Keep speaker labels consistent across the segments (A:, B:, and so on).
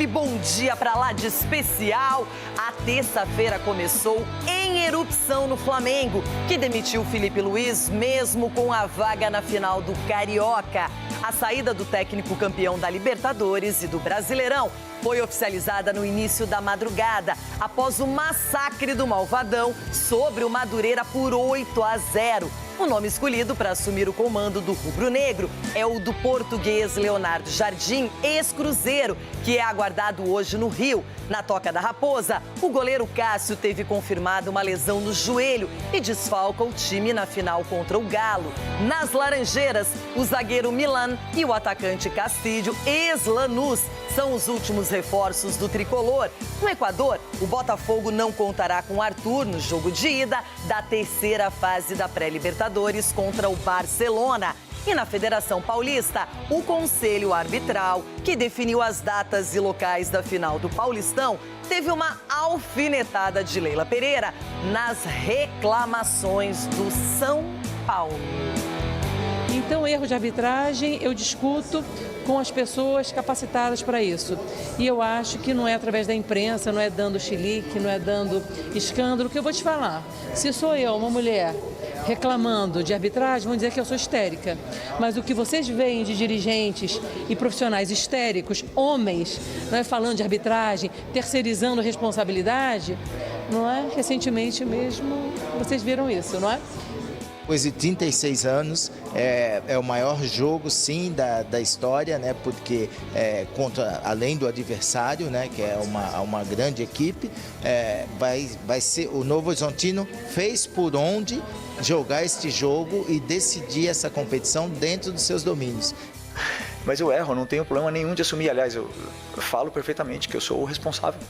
A: aquele bom dia pra lá de especial. A terça-feira começou em erupção no Flamengo, que demitiu Filipe Luiz mesmo com a vaga na final do Carioca. A saída do técnico campeão da Libertadores e do Brasileirão foi oficializada no início da madrugada, após o massacre do Malvadão sobre o Madureira por 8-0. O nome escolhido para assumir o comando do rubro-negro é o do português Leonardo Jardim, ex-Cruzeiro, que é aguardado hoje no Rio. Na Toca da Raposa, o goleiro Cássio teve confirmada uma lesão no joelho e desfalca o time na final contra o Galo. Nas Laranjeiras, o zagueiro Milan e o atacante Castilho, ex-Lanús, são os últimos reforços do tricolor. No Equador, o Botafogo não contará com Arthur no jogo de ida da terceira fase da pré-Libertadores contra o Barcelona. E na Federação Paulista, o Conselho Arbitral, que definiu as datas e locais da final do Paulistão, teve uma alfinetada de Leila Pereira nas reclamações do São Paulo.
B: Então, erro de arbitragem eu discuto com as pessoas capacitadas para isso. E eu acho que não é através da imprensa, não é dando chilique, não é dando escândalo, que eu vou te falar. Se sou eu, uma mulher, reclamando de arbitragem, vão dizer que eu sou histérica. Mas o que vocês veem de dirigentes e profissionais histéricos, homens, não é, falando de arbitragem, terceirizando responsabilidade, não é? Recentemente mesmo, vocês viram isso, não é?
C: Depois de 36 anos, é o maior jogo, sim, da história, né? Porque além do adversário, né? Que é uma grande equipe, vai ser o Novo Horizontino fez por onde jogar este jogo e decidir essa competição dentro dos seus domínios.
D: Mas eu erro, não tenho problema nenhum de assumir. Aliás, eu falo perfeitamente que eu sou o responsável.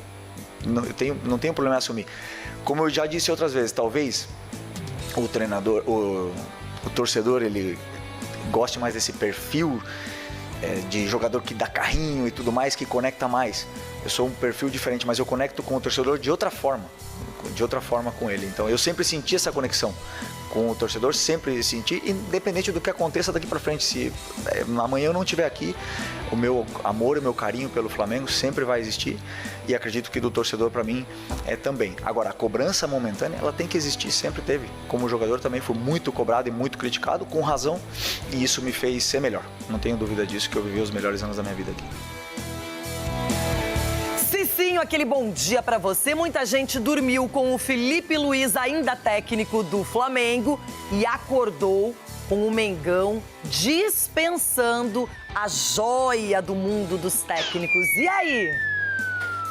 D: Não tenho problema em assumir. Como eu já disse outras vezes, talvez o treinador, o torcedor, ele goste mais desse perfil de jogador que dá carrinho e tudo mais, que conecta mais. Eu sou um perfil diferente, mas eu conecto com o torcedor de outra forma com ele. Então eu sempre senti essa conexão com o torcedor, sempre senti, independente do que aconteça daqui para frente. Se amanhã eu não estiver aqui, o meu amor, o meu carinho pelo Flamengo sempre vai existir, e acredito que do torcedor para mim também. Agora, a cobrança momentânea, ela tem que existir, sempre teve. Como jogador também fui muito cobrado e muito criticado, com razão, e isso me fez ser melhor. Não tenho dúvida disso, que eu vivi os melhores anos da minha vida aqui.
A: Cicinho, aquele bom dia pra você. Muita gente dormiu com o Filipe Luiz, ainda técnico do Flamengo, e acordou com o Mengão dispensando a joia do mundo dos técnicos. E aí?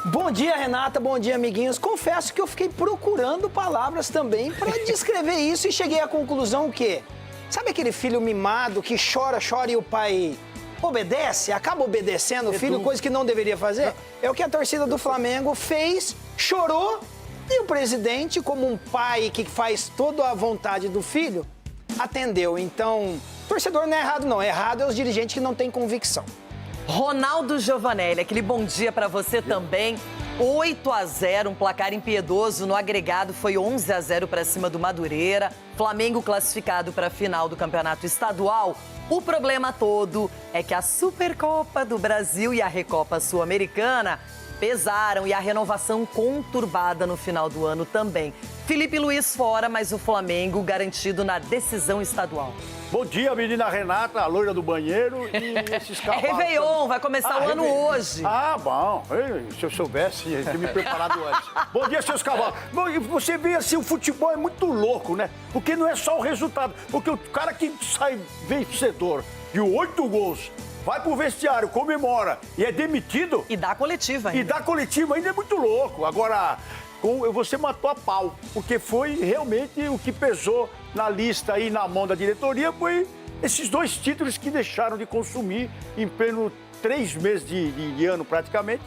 E: Bom dia, Renata. Bom dia, amiguinhos. Confesso que eu fiquei procurando palavras também para descrever isso e cheguei à conclusão que, sabe aquele filho mimado que chora e o pai obedece, acaba obedecendo o filho, coisa que não deveria fazer? É o que a torcida do Flamengo fez, chorou, e o presidente, como um pai que faz toda a vontade do filho, atendeu. Então, torcedor não é errado não, errado é os dirigentes que não têm convicção.
A: Ronaldo Giovanelli, aquele bom dia pra você também. 8-0, um placar impiedoso no agregado, foi 11-0 para cima do Madureira. Flamengo classificado para a final do Campeonato Estadual. O problema todo é que a Supercopa do Brasil e a Recopa Sul-Americana pesaram, e a renovação conturbada no final do ano também. Filipe Luiz fora, mas o Flamengo garantido na decisão estadual.
F: Bom dia, menina Renata, a loira do banheiro e esses cavalos.
A: É Réveillon, vai começar o ano hoje.
F: Ah, bom. Se eu soubesse, eu tinha me preparado antes. Bom dia, seus cavalos. Bom, e você vê assim, o futebol é muito louco, né? Porque não é só o resultado. Porque o cara que sai vencedor de 8 gols, vai pro vestiário, comemora e é demitido.
A: E dá coletiva ainda.
F: E dá coletiva ainda, é muito louco. Agora, você matou a pau, porque foi realmente o que pesou na lista e na mão da diretoria, foi esses 2 títulos que deixaram de consumir em pleno 3 meses de ano praticamente,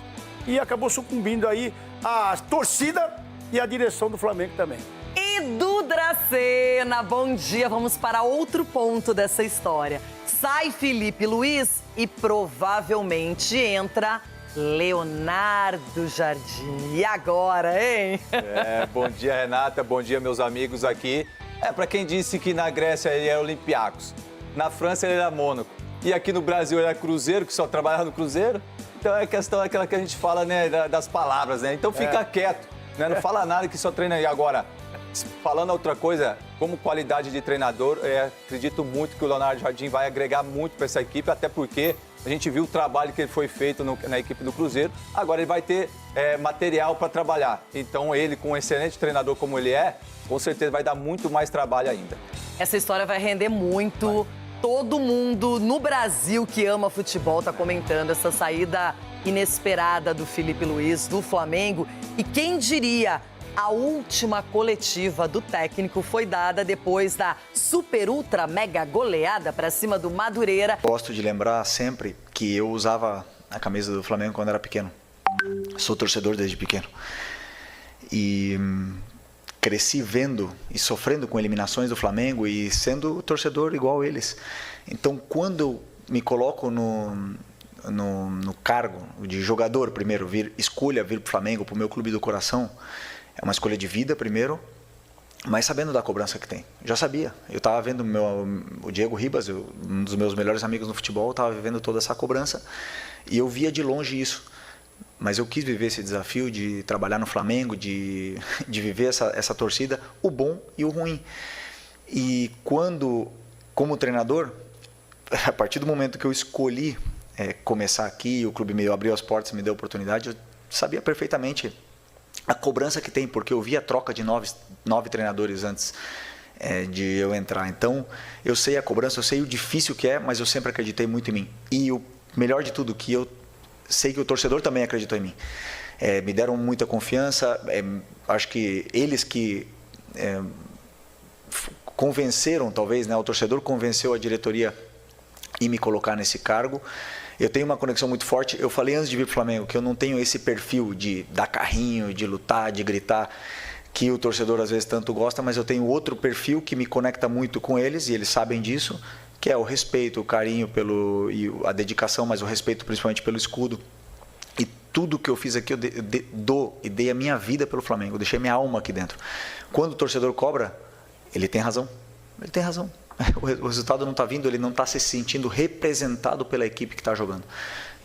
F: e acabou sucumbindo aí a torcida e a direção do Flamengo também.
A: Edu Dracena, bom dia. Vamos para outro ponto dessa história. Sai Filipe Luiz e provavelmente entra Leonardo Jardim. E agora, hein?
G: Bom dia, Renata. Bom dia, meus amigos aqui. Para quem disse que na Grécia ele era Olympiacos, na França ele era Mônaco, e aqui no Brasil ele era Cruzeiro, que só trabalhava no Cruzeiro, Então é questão aquela que a gente fala, né, das palavras, né? Então fica quieto, né? Não fala nada que só treina aí. Agora, falando outra coisa, como qualidade de treinador, acredito muito que o Leonardo Jardim vai agregar muito para essa equipe, até porque a gente viu o trabalho que foi feito na equipe do Cruzeiro. Agora ele vai ter material para trabalhar. Então ele, com um excelente treinador como ele é, com certeza vai dar muito mais trabalho ainda.
A: Essa história vai render muito. Todo mundo no Brasil que ama futebol está comentando essa saída inesperada do Filipe Luiz, do Flamengo. E quem diria, a última coletiva do técnico foi dada depois da super, ultra, mega goleada para cima do Madureira.
D: Gosto de lembrar sempre que eu usava a camisa do Flamengo quando era pequeno. Sou torcedor desde pequeno. E cresci vendo e sofrendo com eliminações do Flamengo e sendo torcedor igual eles. Então, quando eu me coloco no cargo de jogador, primeiro, escolha vir para o Flamengo, para o meu clube do coração, é uma escolha de vida, primeiro, mas sabendo da cobrança que tem. Já sabia. Eu estava vendo o Diego Ribas, um dos meus melhores amigos no futebol, estava vivendo toda essa cobrança e eu via de longe isso. Mas eu quis viver esse desafio de trabalhar no Flamengo, de viver essa torcida, o bom e o ruim. E como treinador, a partir do momento que eu escolhi começar aqui, o clube me abriu as portas, me deu a oportunidade, eu sabia perfeitamente a cobrança que tem, porque eu vi a troca de nove treinadores antes de eu entrar. Então, eu sei a cobrança, eu sei o difícil que é, mas eu sempre acreditei muito em mim. E o melhor de tudo, que eu sei que o torcedor também acreditou em mim. Me deram muita confiança, acho que eles que convenceram, talvez, né, o torcedor convenceu a diretoria em me colocar nesse cargo. Eu tenho uma conexão muito forte. Eu falei antes de vir para o Flamengo que eu não tenho esse perfil de dar carrinho, de lutar, de gritar, que o torcedor às vezes tanto gosta, mas eu tenho outro perfil que me conecta muito com eles, e eles sabem disso, que é o respeito, o carinho e a dedicação, mas o respeito principalmente pelo escudo. E tudo que eu fiz aqui eu dei a minha vida pelo Flamengo, eu deixei minha alma aqui dentro. Quando o torcedor cobra, ele tem razão. Ele tem razão. O resultado não está vindo, ele não está se sentindo representado pela equipe que está jogando.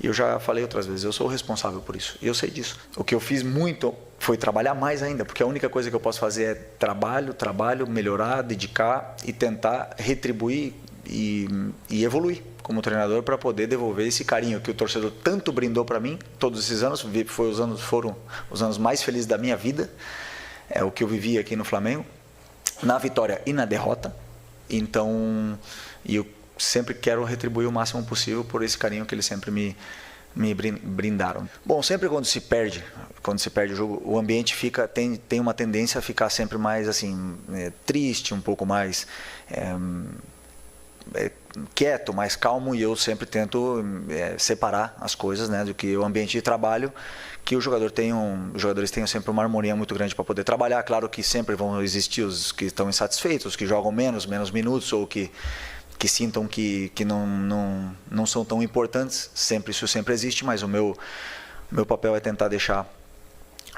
D: E eu já falei outras vezes, eu sou o responsável por isso, e eu sei disso. O que eu fiz muito foi trabalhar mais ainda, porque a única coisa que eu posso fazer é trabalho, melhorar, dedicar e tentar retribuir e evoluir como treinador para poder devolver esse carinho que o torcedor tanto brindou para mim todos esses anos. Foram os anos mais felizes da minha vida, é o que eu vivi aqui no Flamengo, na vitória e na derrota. Então, eu sempre quero retribuir o máximo possível por esse carinho que eles sempre me brindaram. Bom, sempre quando se perde o jogo, o ambiente tem uma tendência a ficar sempre mais assim, triste, um pouco mais quieto, mais calmo, e eu sempre tento separar as coisas, né, do que o ambiente de trabalho, que os jogadores tenham sempre uma harmonia muito grande para poder trabalhar. Claro que sempre vão existir os que estão insatisfeitos, os que jogam menos minutos, ou que sintam que não são tão importantes. Isso sempre existe, mas o meu papel é tentar deixar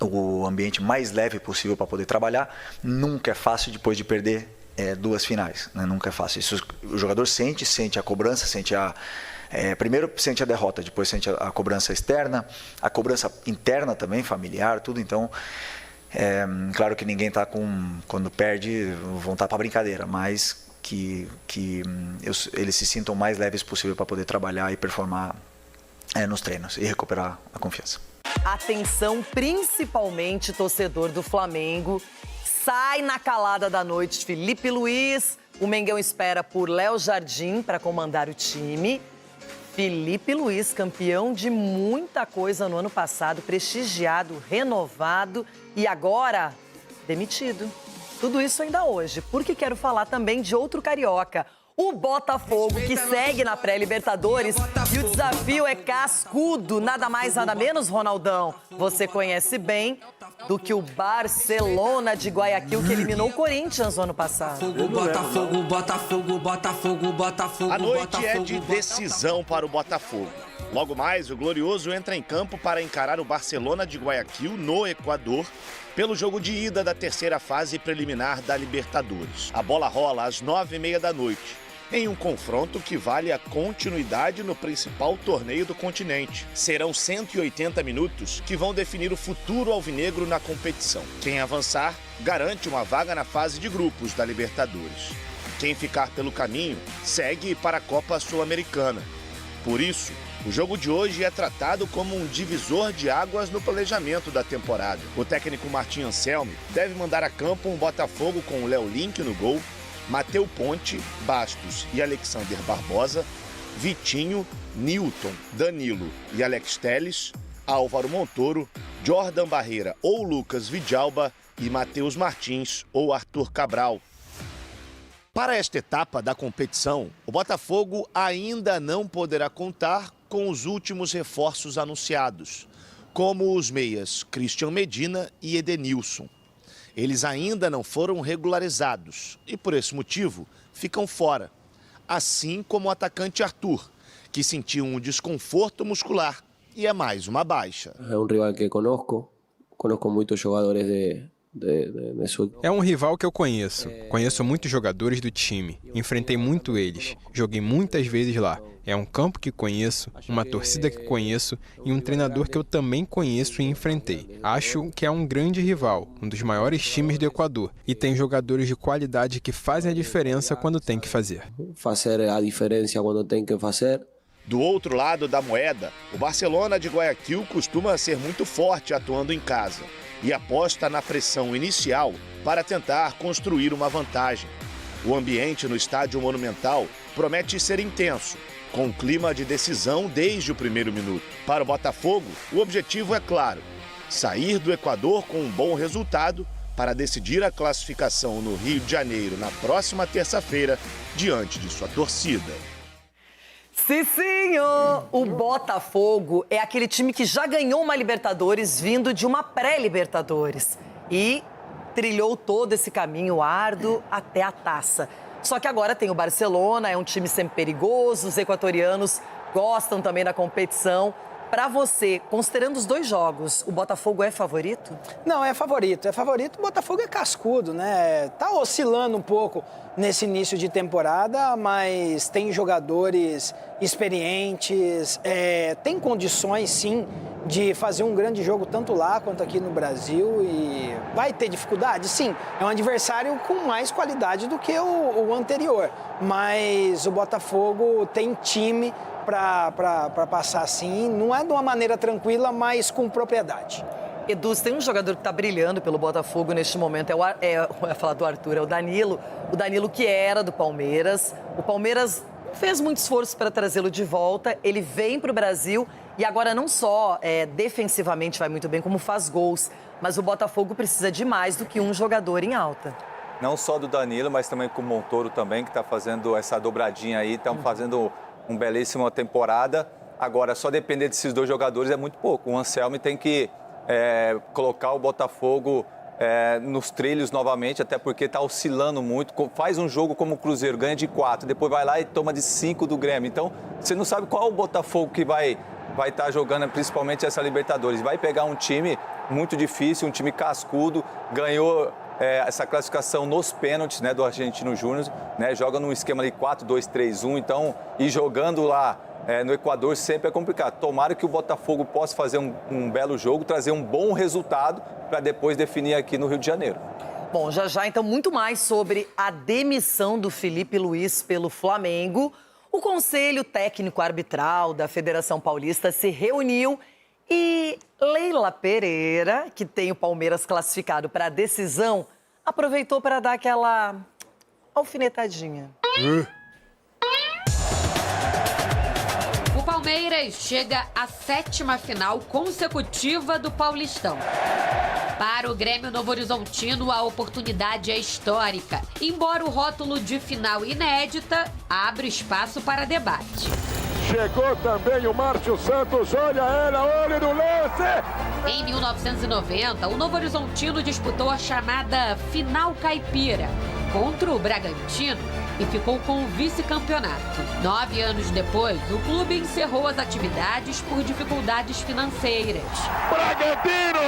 D: o ambiente mais leve possível para poder trabalhar. Nunca é fácil depois de perder 2 finais, né? Nunca é fácil. Isso, o jogador sente a cobrança, primeiro sente a derrota, depois sente a cobrança externa, a cobrança interna também, familiar, tudo. Então, claro que ninguém está quando perde, vão estar para brincadeira, mas que eles se sintam mais leves possível para poder trabalhar e performar nos treinos e recuperar a confiança.
A: Atenção, principalmente torcedor do Flamengo. Sai na calada da noite Filipe Luiz. O Mengão espera por Léo Jardim para comandar o time. Filipe Luiz, campeão de muita coisa no ano passado, prestigiado, renovado e agora demitido. Tudo isso ainda hoje, porque quero falar também de outro carioca, o Botafogo, que segue na pré-Libertadores, e o desafio é cascudo, nada mais, nada menos, Ronaldão. Você conhece bem do que o Barcelona de Guayaquil, que eliminou o Corinthians no ano passado.
H: A noite é de decisão para o Botafogo. Logo mais, o Glorioso entra em campo para encarar o Barcelona de Guayaquil, no Equador, pelo jogo de ida da terceira fase preliminar da Libertadores. A bola rola às 9h30 da noite. em um confronto que vale a continuidade no principal torneio do continente. Serão 180 minutos que vão definir o futuro alvinegro na competição. Quem avançar garante uma vaga na fase de grupos da Libertadores. Quem ficar pelo caminho segue para a Copa Sul-Americana. Por isso, o jogo de hoje é tratado como um divisor de águas no planejamento da temporada. O técnico Martim Anselmi deve mandar a campo um Botafogo com Léo Link no gol, Matheus Ponte, Bastos e Alexander Barbosa, Vitinho, Nilton, Danilo e Alex Telles, Álvaro Montoro, Jordan Barreira ou Lucas Vidalba e Matheus Martins ou Arthur Cabral. Para esta etapa da competição, o Botafogo ainda não poderá contar com os últimos reforços anunciados, como os meias Christian Medina e Edenilson. Eles ainda não foram regularizados e, por esse motivo, ficam fora. Assim como o atacante Arthur, que sentiu um desconforto muscular e é mais uma baixa.
I: É um rival que conheço muitos jogadores
J: É um rival que eu conheço muitos jogadores do time, enfrentei muito eles, joguei muitas vezes lá. É um campo que conheço, uma torcida que conheço e um treinador que eu também conheço e enfrentei. Acho que é um grande rival, um dos maiores times do Equador e tem jogadores de qualidade que fazem a diferença quando tem que fazer.
I: Fazer a diferença quando tem que fazer.
H: Do outro lado da moeda, o Barcelona de Guayaquil costuma ser muito forte atuando em casa e aposta na pressão inicial para tentar construir uma vantagem. O ambiente no Estádio Monumental promete ser intenso, com um clima de decisão desde o primeiro minuto. Para o Botafogo, o objetivo é claro: sair do Equador com um bom resultado para decidir a classificação no Rio de Janeiro na próxima terça-feira, diante de sua torcida.
A: Cicinho! O Botafogo é aquele time que já ganhou uma Libertadores vindo de uma pré-Libertadores e trilhou todo esse caminho árduo até a taça. Só que agora tem o Barcelona, é um time sempre perigoso, os equatorianos gostam também da competição. Para você, considerando os dois jogos, o Botafogo é favorito?
E: Não, é favorito. É favorito, o Botafogo é cascudo, né? Tá oscilando um pouco nesse início de temporada, mas tem jogadores experientes, tem condições, sim, de fazer um grande jogo tanto lá quanto aqui no Brasil e vai ter dificuldade? Sim, é um adversário com mais qualidade do que o anterior, mas o Botafogo tem time para passar assim, não é de uma maneira tranquila, mas com propriedade.
A: Edu, tem um jogador que está brilhando pelo Botafogo neste momento, eu ia falar do Arthur, é o Danilo. O Danilo que era do Palmeiras. O Palmeiras fez muito esforço para trazê-lo de volta, ele vem para o Brasil e agora não só defensivamente vai muito bem, como faz gols. Mas o Botafogo precisa de mais do que um jogador em alta.
G: Não só do Danilo, mas também com o Montoro também, que está fazendo essa dobradinha aí, estão fazendo uma belíssima temporada. Agora, só depender desses dois jogadores é muito pouco. O Anselmi tem que colocar o Botafogo nos trilhos novamente, até porque está oscilando muito. Faz um jogo como o Cruzeiro, ganha de 4, depois vai lá e toma de 5 do Grêmio. Então, você não sabe qual o Botafogo que vai estar jogando, principalmente essa Libertadores. Vai pegar um time muito difícil, um time cascudo, ganhou essa classificação nos pênaltis, né, do Argentino Júnior, né, joga num esquema de 4-2-3-1, então, e jogando lá no Equador sempre é complicado. Tomara que o Botafogo possa fazer um belo jogo, trazer um bom resultado para depois definir aqui no Rio de Janeiro.
A: Bom, já então muito mais sobre a demissão do Felipe Luiz pelo Flamengo. O Conselho Técnico Arbitral da Federação Paulista se reuniu e Leila Pereira, que tem o Palmeiras classificado para a decisão, aproveitou para dar aquela alfinetadinha.
K: O Palmeiras chega à 7ª final consecutiva do Paulistão. Para o Grêmio Novo Horizontino, a oportunidade é histórica. Embora o rótulo de final inédita, abre espaço para debate.
F: Chegou também o Márcio Santos, olha ela, olho no lance!
K: Em 1990, o Novo Horizontino disputou a chamada Final Caipira contra o Bragantino. e ficou com o vice-campeonato. 9 anos depois, o clube encerrou as atividades por dificuldades financeiras.
H: Bragantino,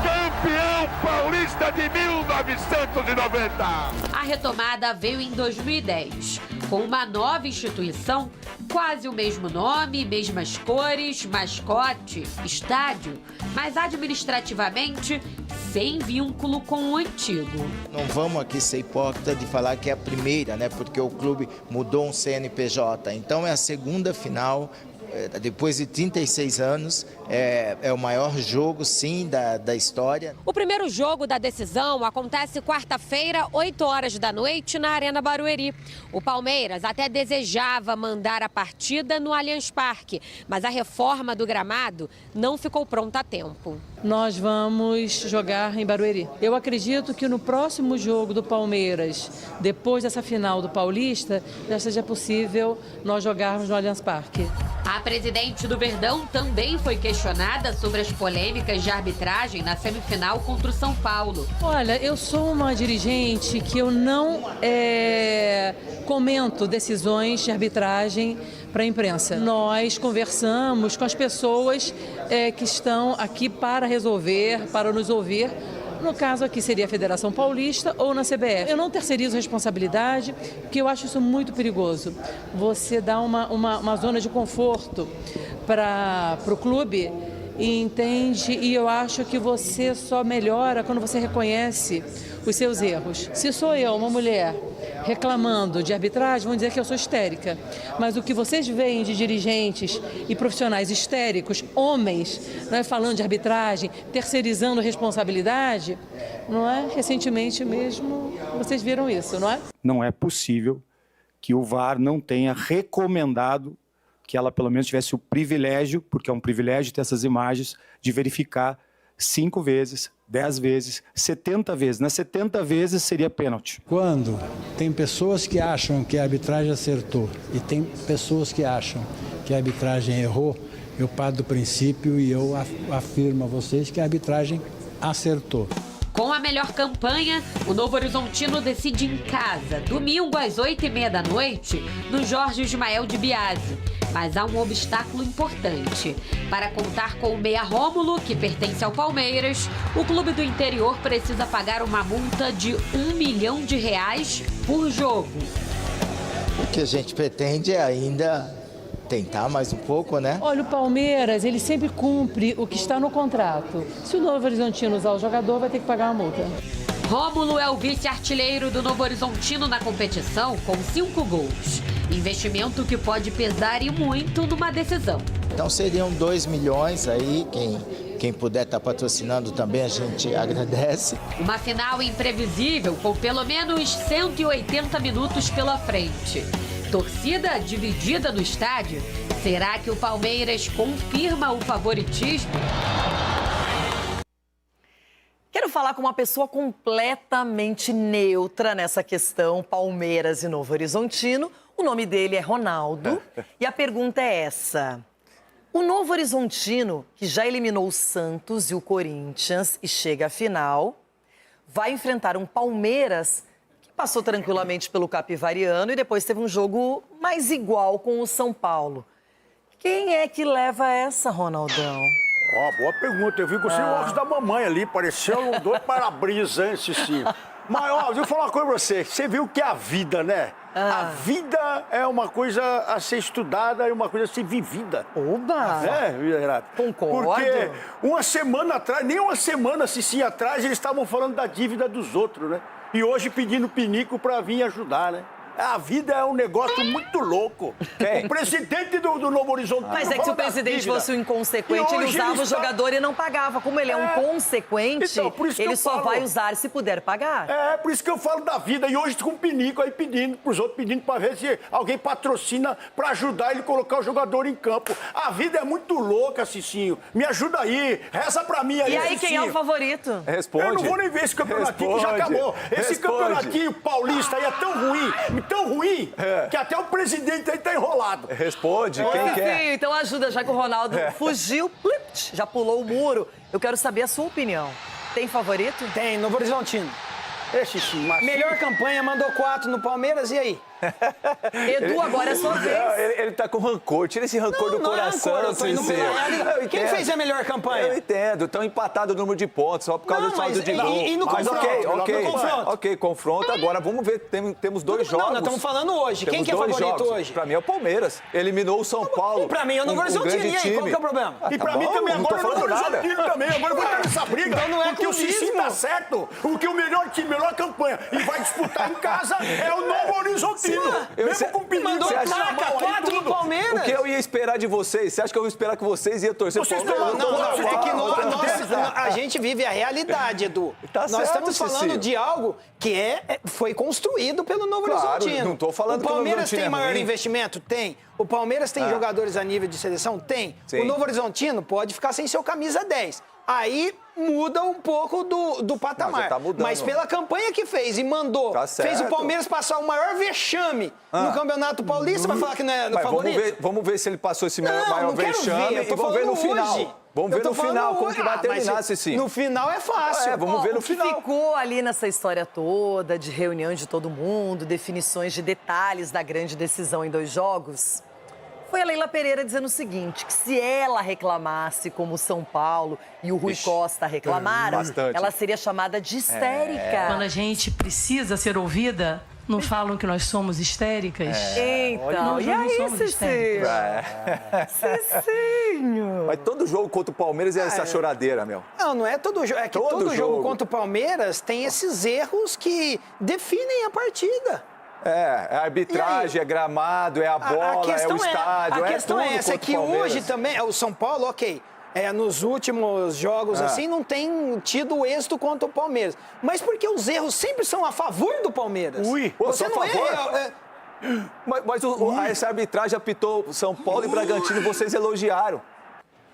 H: campeão paulista de 1990.
K: A retomada veio em 2010, com uma nova instituição, quase o mesmo nome, mesmas cores, mascote, estádio, mas administrativamente sem vínculo com o antigo.
C: Não vamos aqui ser hipócrita de falar que é a primeira, né? Porque o clube mudou um CNPJ. Então é a segunda final. Depois de 36 anos, é o maior jogo, sim, da história.
L: O primeiro jogo da decisão acontece quarta-feira, 8 horas da noite, na Arena Barueri. O Palmeiras até desejava mandar a partida no Allianz Parque, mas a reforma do gramado não ficou pronta a tempo.
B: Nós vamos jogar em Barueri. Eu acredito que no próximo jogo do Palmeiras, depois dessa final do Paulista, já seja possível nós jogarmos no Allianz Parque.
K: A presidente do Verdão também foi questionada sobre as polêmicas de arbitragem na semifinal contra o São Paulo.
B: Olha, eu sou uma dirigente que eu não comento decisões de arbitragem para a imprensa. Nós conversamos com as pessoas que estão aqui para resolver, para nos ouvir. No caso aqui seria a Federação Paulista ou na CBF. Eu não terceirizo responsabilidade, porque eu acho isso muito perigoso. Você dá uma zona de conforto para o clube e entende, e eu acho que você só melhora quando você reconhece os seus erros. Se sou eu, uma mulher, reclamando de arbitragem, vão dizer que eu sou histérica. Mas o que vocês veem de dirigentes e profissionais histéricos, homens, não é, falando de arbitragem, terceirizando responsabilidade, não é? Recentemente mesmo vocês viram isso, não é?
F: Não é possível que o VAR não tenha recomendado que ela pelo menos tivesse o privilégio, porque é um privilégio ter essas imagens, de verificar 5 vezes, 10 vezes, 70 vezes. Nas 70 vezes seria pênalti.
M: Quando tem pessoas que acham que a arbitragem acertou e tem pessoas que acham que a arbitragem errou, eu paro do princípio e eu afirmo a vocês que a arbitragem acertou.
K: Com a melhor campanha, o Novo Horizontino decide em casa, domingo às 8h30 da noite, no Jorge Ismael de Biasi. Mas há um obstáculo importante. Para contar com o meia Rômulo, que pertence ao Palmeiras, o clube do interior precisa pagar uma multa de R$1 milhão por jogo.
C: O que a gente pretende é ainda tentar mais um pouco, né?
B: Olha, o Palmeiras, ele sempre cumpre o que está no contrato. Se o Novo Horizontino usar o jogador, vai ter que pagar uma multa.
K: Rômulo é o vice-artilheiro do Novo Horizontino na competição, com 5 gols. Investimento que pode pesar e muito numa decisão.
C: Então seriam 2 milhões aí, quem puder estar patrocinando também a gente agradece.
K: Uma final imprevisível com pelo menos 180 minutos pela frente. Torcida dividida no estádio. Será que o Palmeiras confirma o favoritismo?
A: Quero falar com uma pessoa completamente neutra nessa questão, Palmeiras e Novo Horizontino. O nome dele é Ronaldo. E a pergunta é essa. O Novo Horizontino, que já eliminou o Santos e o Corinthians e chega à final, vai enfrentar um Palmeiras que passou tranquilamente pelo Capivariano e depois teve um jogo mais igual com o São Paulo. Quem é que leva essa, Ronaldão?
F: Boa pergunta. Eu vi com o óculos da mamãe ali, pareceu um doido para-brisa, hein, Cicinho? Mas, ó, deixa eu falar uma coisa pra você. Você viu que é a vida, né? A vida é uma coisa a ser estudada e uma coisa a ser vivida.
A: Oba!
F: Renato?
A: Concordo.
F: Porque uma semana atrás, nem uma semana, Cicinho, atrás, eles estavam falando da dívida dos outros, né? E hoje pedindo pinico pra vir ajudar, né? A vida é um negócio muito louco. O presidente do Novo Horizonte...
A: Mas é que se o presidente fosse um inconsequente, ele usava o jogador e não pagava. Como ele é um consequente,
F: então, por isso que
A: ele
F: eu
A: só
F: falo.
A: vai usar se puder pagar.
F: É, por isso que eu falo da vida. E hoje com um pinico aí pedindo pros outros, pedindo pra ver se alguém patrocina pra ajudar ele a colocar o jogador em campo. A vida é muito louca, Cicinho. Me ajuda aí. Reza pra mim aí,
A: E aí,
F: Cicinho.
A: quem é o favorito?
G: Responde.
F: Eu não vou nem ver esse campeonatinho que já acabou. Esse campeonatinho paulista aí é tão ruim, que até o presidente aí tá enrolado.
G: Responde, quem quer.
A: Então ajuda, já que o Ronaldo fugiu, já pulou o muro. Eu quero saber a sua opinião. Tem favorito?
E: Tem, Novo Horizontino.
F: Esse sim, mas...
E: Melhor campanha, mandou 4 no Palmeiras, e aí?
A: Edu, agora é sua vez.
G: Ele tá com rancor. Tira esse rancor do coração, Cecília.
E: E quem fez a melhor campanha?
G: Eu entendo. Estão empatados o número de pontos, só por causa do saldo de gol.
E: E no
G: mas
E: confronto?
G: ok, confronto. Agora vamos ver, temos dois jogos.
E: Não, nós estamos falando hoje. Quem que é favorito hoje?
G: Pra mim é o Palmeiras. Eliminou o São Paulo.
E: Pra mim é o Novo Horizontino. E aí, qual que é o problema?
F: E pra mim também agora é o Novo Horizontino também. Agora eu vou estar nessa briga.
E: Então não é
F: porque o Cici tá certo. Porque o melhor time, melhor campanha e vai disputar em casa é o Novo Horizontino. Mesmo com o
E: mandou placa, 4 do Palmeiras.
G: O que eu ia esperar de vocês? Você acha que eu ia esperar que vocês iam torcer pro Palmeiras?
E: Não, a gente vive a realidade, Edu. Nós estamos falando de algo que foi construído pelo Novo Horizontino.
G: Não tô falando
E: que o Palmeiras tem maior investimento? Tem. O Palmeiras tem jogadores a nível de seleção? Tem.
G: Sim.
E: O Novo Horizontino pode ficar sem seu camisa 10. Aí muda um pouco do patamar.
G: Tá mudando.
E: Mas pela campanha que fez e mandou, fez o Palmeiras passar o maior vexame no Campeonato Paulista, vai falar que não é favorito?
G: Vamos ver se ele passou esse maior vexame e vamos ver no final. Vamos ver no final como que vai terminar, Cici.
E: No final é fácil.
G: Vamos ver no final.
A: O que ficou ali nessa história toda, de reunião de todo mundo, definições de detalhes da grande decisão em 2 jogos, foi a Leila Pereira dizendo o seguinte, que se ela reclamasse como o São Paulo e o Rui Costa reclamaram, ela seria chamada de histérica.
B: Quando a gente precisa ser ouvida, não falam que nós somos histéricas?
A: Então, e aí, Cicinho? Cicinho!
G: Mas todo jogo contra o Palmeiras é essa choradeira, meu.
E: Não é todo jogo. É que todo jogo contra o Palmeiras tem esses erros que definem a partida.
G: É arbitragem, é gramado, é a bola, é o estádio,
E: a questão é essa, é que hoje também, o São Paulo, nos últimos jogos, assim, não tem tido êxito contra o Palmeiras. Mas porque os erros sempre são a favor do Palmeiras. Você não
G: Mas essa arbitragem apitou São Paulo e Bragantino, vocês elogiaram.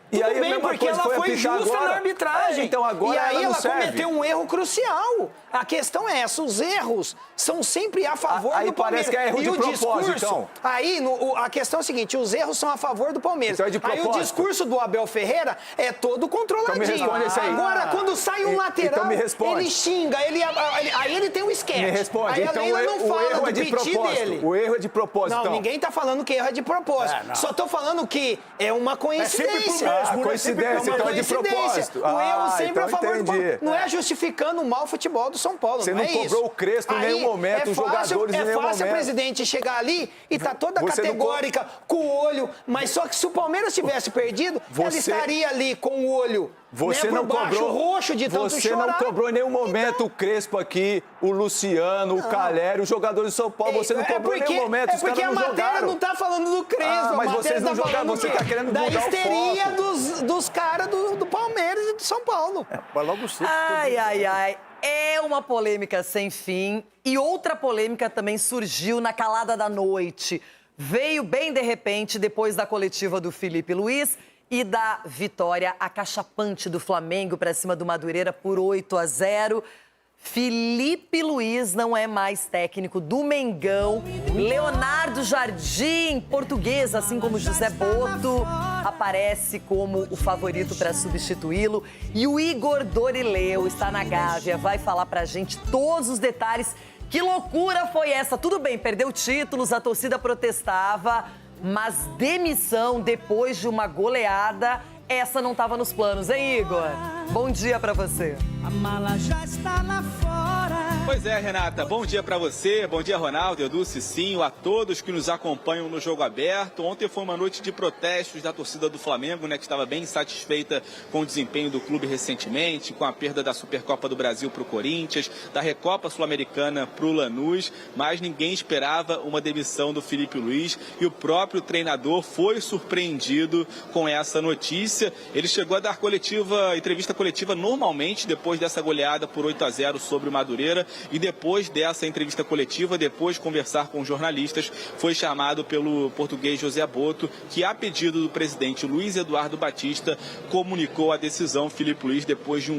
E: Tudo bem, porque ela foi justa na arbitragem.
G: Então agora
E: e aí ela
G: serve.
E: cometeu um erro crucial. A questão é essa, os erros são sempre a favor do Palmeiras.
G: Aí parece que é erro de propósito, então.
E: Aí a questão é a seguinte, os erros são a favor do Palmeiras.
G: Então é de propósito.
E: Aí o discurso do Abel Ferreira é todo controladinho.
G: Então me responde isso aí.
E: Agora, quando sai um lateral,
G: então
E: ele xinga, aí ele tem um esquete.
G: Me responde.
E: Aí
G: então
E: a Leila não fala
G: erro é de propósito.
E: Dele.
G: O erro é de propósito,
E: Não,
G: então.
E: ninguém tá falando que erro é de propósito. Só tô falando que é uma coincidência.
G: Coincidência. Então é de propósito.
E: O erro sempre
G: então
E: a favor do Palmeiras. Não é justificando o mau futebol do São Paulo.
G: Você não cobrou o Crespo em nenhum momento, os jogadores em nenhum momento.
E: É fácil a presidente chegar ali e tá toda categórica, com o olho. Mas só que se o Palmeiras tivesse perdido, ela estaria ali com o olho
G: não cobrou,
E: roxo de tanto
G: Você
E: chorar.
G: não cobrou em nenhum momento o Crespo aqui, o Luciano, o Calério, os jogadores do São Paulo. Você não cobrou em nenhum momento. Os
E: porque
G: caras não
E: a matéria
G: jogaram.
E: não tá falando do Crespo.
G: Mas vocês não jogaram, você tá querendo mudar o foco.
E: Da histeria dos caras do Palmeiras e do São Paulo.
F: Mas logo cedo.
A: Ai. É uma polêmica sem fim. E outra polêmica também surgiu na calada da noite. Veio bem de repente, depois da coletiva do Filipe Luiz e da vitória acachapante do Flamengo para cima do Madureira por 8-0. Filipe Luiz não é mais técnico do Mengão. Leonardo Jardim, português, assim como José Boto, aparece como o favorito para substituí-lo. E o Igor Dorileu está na Gávea, vai falar pra gente todos os detalhes. Que loucura foi essa? Tudo bem, perdeu títulos, a torcida protestava, mas demissão depois de uma goleada, essa não estava nos planos, hein, Igor? Bom dia pra você.
N: A mala já está lá fora.
O: Pois é, Renata. Bom dia pra você, bom dia, Ronaldo, Edu, Cicinho, a todos que nos acompanham no Jogo Aberto. Ontem foi uma noite de protestos da torcida do Flamengo, né, que estava bem insatisfeita com o desempenho do clube recentemente, com a perda da Supercopa do Brasil pro Corinthians, da Recopa Sul-Americana pro Lanús, mas ninguém esperava uma demissão do Filipe Luiz e o próprio treinador foi surpreendido com essa notícia. Ele chegou a dar entrevista coletiva normalmente depois dessa goleada por 8-0 sobre o Madureira e depois dessa entrevista coletiva, depois de conversar com jornalistas, foi chamado pelo português José Boto, que a pedido do presidente Luiz Eduardo Batista comunicou a decisão. Filipe Luiz, depois de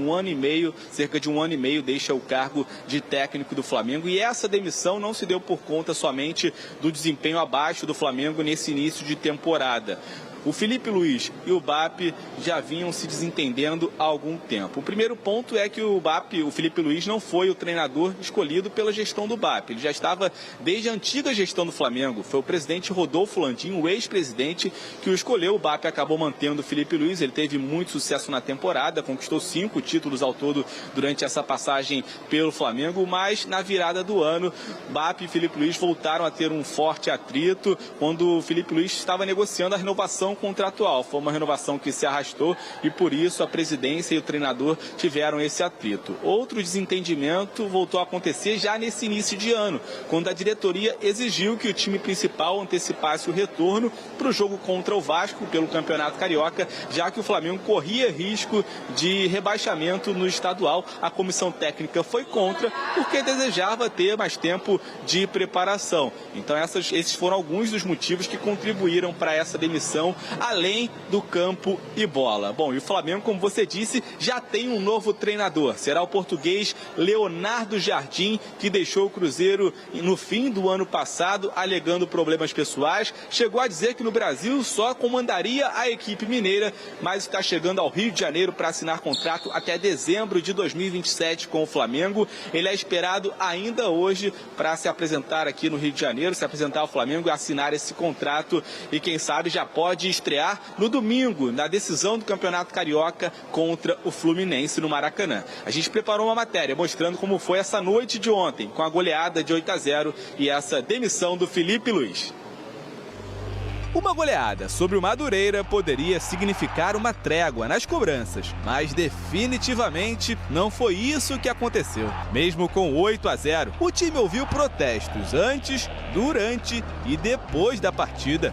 O: cerca de um ano e meio, deixa o cargo de técnico do Flamengo e essa demissão não se deu por conta somente do desempenho abaixo do Flamengo nesse início de temporada. O Filipe Luís e o BAP já vinham se desentendendo há algum tempo. O primeiro ponto é que o Filipe Luís, não foi o treinador escolhido pela gestão do BAP. Ele já estava desde a antiga gestão do Flamengo. Foi o presidente Rodolfo Landim, o ex-presidente, que o escolheu. O BAP acabou mantendo o Filipe Luís. Ele teve muito sucesso na temporada, conquistou 5 títulos ao todo durante essa passagem pelo Flamengo, mas na virada do ano, BAP e Filipe Luís voltaram a ter um forte atrito quando o Filipe Luís estava negociando a renovação contratual. Foi uma renovação que se arrastou e por isso a presidência e o treinador tiveram esse atrito. Outro desentendimento voltou a acontecer já nesse início de ano, quando a diretoria exigiu que o time principal antecipasse o retorno para o jogo contra o Vasco pelo Campeonato Carioca, já que o Flamengo corria risco de rebaixamento no estadual. A comissão técnica foi contra porque desejava ter mais tempo de preparação. Então esses foram alguns dos motivos que contribuíram para essa demissão, além do campo e bola. Bom, e o Flamengo, como você disse, já tem um novo treinador. Será o português Leonardo Jardim, que deixou o Cruzeiro no fim do ano passado, alegando problemas pessoais. Chegou a dizer que no Brasil só comandaria a equipe mineira, mas está chegando ao Rio de Janeiro para assinar contrato até dezembro de 2027 com o Flamengo. Ele é esperado ainda hoje para se apresentar aqui no Rio de Janeiro, se apresentar ao Flamengo e assinar esse contrato. E quem sabe já pode estrear no domingo, na decisão do Campeonato Carioca contra o Fluminense no Maracanã. A gente preparou uma matéria mostrando como foi essa noite de ontem, com a goleada de 8-0 e essa demissão do Filipe Luís. Uma goleada sobre o Madureira poderia significar uma trégua nas cobranças, mas definitivamente não foi isso que aconteceu. Mesmo com 8-0, o time ouviu protestos antes, durante e depois da partida.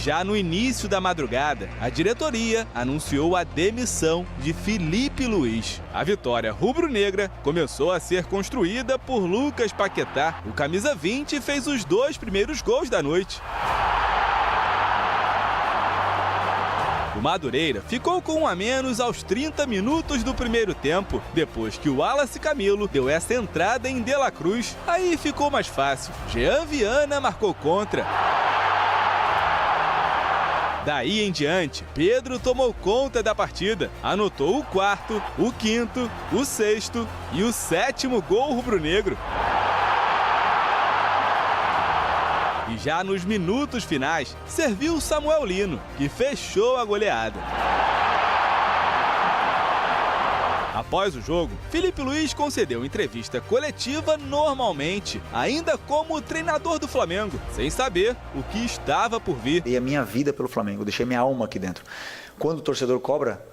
O: Já no início da madrugada, a diretoria anunciou a demissão de Filipe Luís. A vitória rubro-negra começou a ser construída por Lucas Paquetá. O camisa 20 fez os 2 primeiros gols da noite. O Madureira ficou com 1 a menos aos 30 minutos do primeiro tempo, depois que o Wallace Camilo deu essa entrada em De La Cruz. Aí ficou mais fácil. Jean Viana marcou contra. Daí em diante, Pedro tomou conta da partida, anotou o 4º, o 5º, o 6º e o 7º gol rubro-negro. E já nos minutos finais, serviu Samuel Lino, que fechou a goleada. Após o jogo, Filipe Luís concedeu entrevista coletiva normalmente, ainda como treinador do Flamengo, sem saber o que estava por vir.
D: Dei a minha vida pelo Flamengo, deixei minha alma aqui dentro. Quando o torcedor cobra,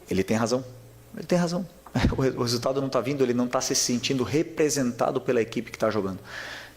D: ele tem razão. Ele tem razão. O resultado não está vindo, ele não está se sentindo representado pela equipe que está jogando.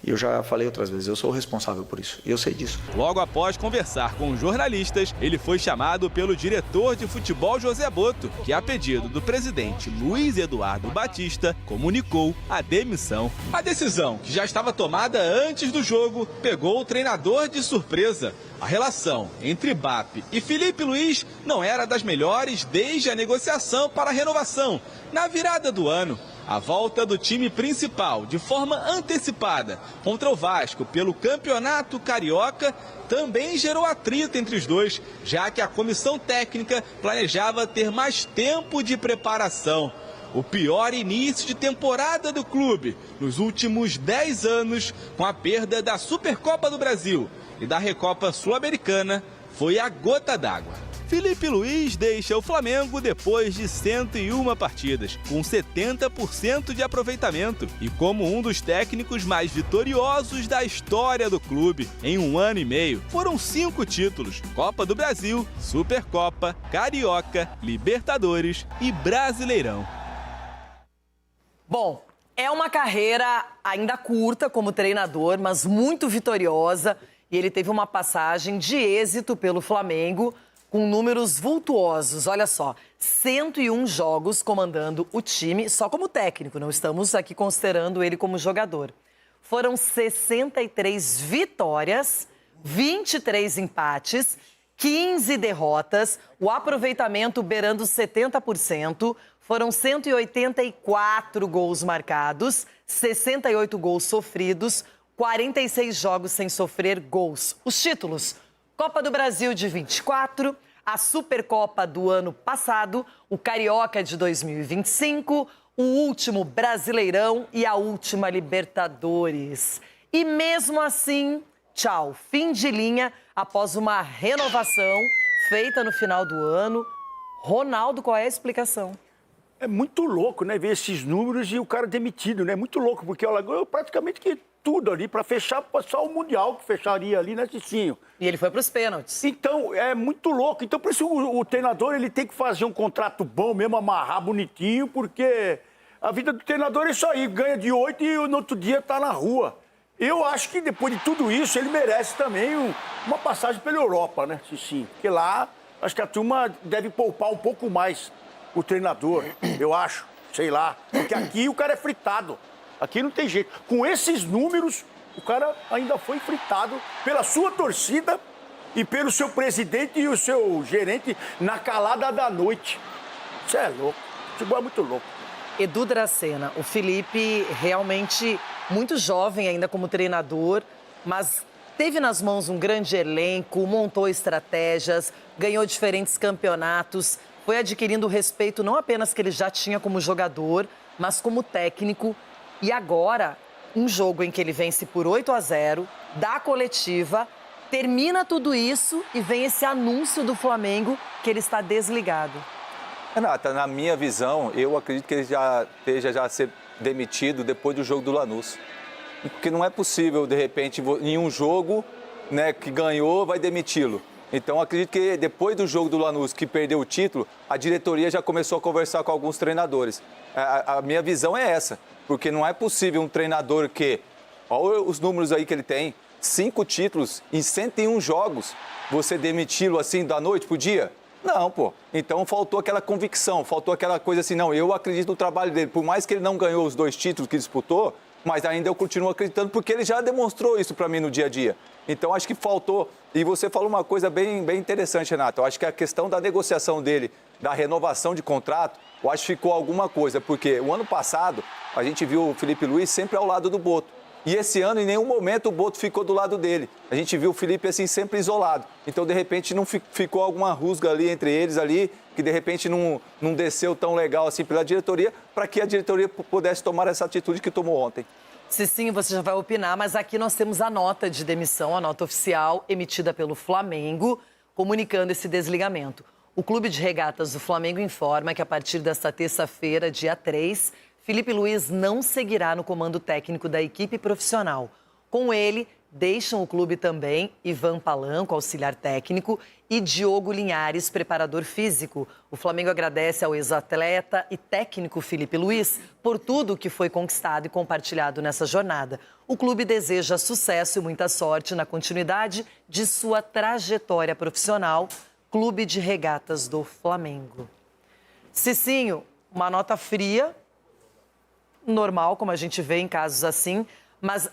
D: E eu já falei outras vezes, eu sou o responsável por isso. E eu sei disso.
O: Logo após conversar com jornalistas, ele foi chamado pelo diretor de futebol José Boto, que, a pedido do presidente Luiz Eduardo Batista, comunicou a demissão. A decisão, que já estava tomada antes do jogo, pegou o treinador de surpresa. A relação entre BAP e Filipe Luís não era das melhores desde a negociação para a renovação. Na virada do ano, a volta do time principal de forma antecipada contra o Vasco pelo Campeonato Carioca também gerou atrito entre os dois, já que a comissão técnica planejava ter mais tempo de preparação. O pior início de temporada do clube nos últimos 10 anos, com a perda da Supercopa do Brasil e da Recopa Sul-Americana, foi a gota d'água. Filipe Luís deixa o Flamengo depois de 101 partidas, com 70% de aproveitamento e como um dos técnicos mais vitoriosos da história do clube. Em 1 ano e meio, foram 5 títulos: Copa do Brasil, Supercopa, Carioca, Libertadores e Brasileirão.
A: Bom, é uma carreira ainda curta como treinador, mas muito vitoriosa. E ele teve uma passagem de êxito pelo Flamengo, com números vultuosos. Olha só, 101 jogos comandando o time, só como técnico, não estamos aqui considerando ele como jogador. Foram 63 vitórias, 23 empates, 15 derrotas, o aproveitamento beirando 70%, foram 184 gols marcados, 68 gols sofridos, 46 jogos sem sofrer gols. Os títulos: Copa do Brasil de 24, a Supercopa do ano passado, o Carioca de 2025, o último Brasileirão e a última Libertadores. E mesmo assim, tchau, fim de linha após uma renovação feita no final do ano. Ronaldo, qual é a explicação?
F: É muito louco, né, ver esses números e o cara demitido, né? Muito louco, porque ela ganhou praticamente que tudo ali para fechar só o Mundial, que fecharia ali, né, Cicinho?
A: E ele foi para os pênaltis.
F: Então, é muito louco. Então, por isso o treinador ele tem que fazer um contrato bom mesmo, amarrar bonitinho, porque a vida do treinador é isso aí, ganha de 8 e no outro dia tá na rua. Eu acho que depois de tudo isso, ele merece também uma passagem pela Europa, né, Cicinho? Porque lá, acho que a turma deve poupar um pouco mais o treinador, eu acho, sei lá. Porque aqui o cara é fritado. Aqui não tem jeito. Com esses números, o cara ainda foi fritado pela sua torcida e pelo seu presidente e o seu gerente na calada da noite. Isso é louco. O futebol é muito louco.
A: Edu Dracena, o Felipe realmente muito jovem ainda como treinador, mas teve nas mãos um grande elenco, montou estratégias, ganhou diferentes campeonatos, foi adquirindo o respeito não apenas que ele já tinha como jogador, mas como técnico. E agora, um jogo em que ele vence por 8-0, dá a coletiva, termina tudo isso e vem esse anúncio do Flamengo que ele está desligado.
G: Renata, na minha visão, eu acredito que ele já esteja já ser demitido depois do jogo do Lanús. Porque não é possível, de repente, em um jogo, né, que ganhou, vai demiti-lo. Então, acredito que depois do jogo do Lanús, que perdeu o título, a diretoria já começou a conversar com alguns treinadores. A minha visão é essa, porque não é possível um treinador que, olha os números aí que ele tem, 5 títulos em 101 jogos, você demiti-lo assim da noite pro dia? Não, pô. Então faltou aquela convicção, faltou aquela coisa assim, não, eu acredito no trabalho dele. Por mais que ele não ganhou os 2 títulos que disputou, mas ainda eu continuo acreditando, porque ele já demonstrou isso para mim no dia a dia. Então, acho que faltou. E você falou uma coisa bem interessante, Renato. Eu acho que a questão da negociação dele, da renovação de contrato, eu acho que ficou alguma coisa. Porque o ano passado, a gente viu o Felipe Luiz sempre ao lado do Boto. E esse ano, em nenhum momento, o Boto ficou do lado dele. A gente viu o Felipe, assim, sempre isolado. Então, de repente, não ficou alguma rusga ali entre eles ali, que de repente não desceu tão legal assim pela diretoria, para que a diretoria pudesse tomar essa atitude que tomou ontem.
A: Cicinho, você já vai opinar, mas aqui nós temos a nota de demissão, a nota oficial emitida pelo Flamengo, comunicando esse desligamento. O Clube de Regatas do Flamengo informa que a partir desta terça-feira, dia 3, Felipe Luiz não seguirá no comando técnico da equipe profissional. Com ele, deixam o clube também Ivan Palanco, auxiliar técnico, e Diogo Linhares, preparador físico. O Flamengo agradece ao ex-atleta e técnico Felipe Luiz por tudo que foi conquistado e compartilhado nessa jornada. O clube deseja sucesso e muita sorte na continuidade de sua trajetória profissional. Clube de Regatas do Flamengo. Cicinho, uma nota fria, normal, como a gente vê em casos assim, mas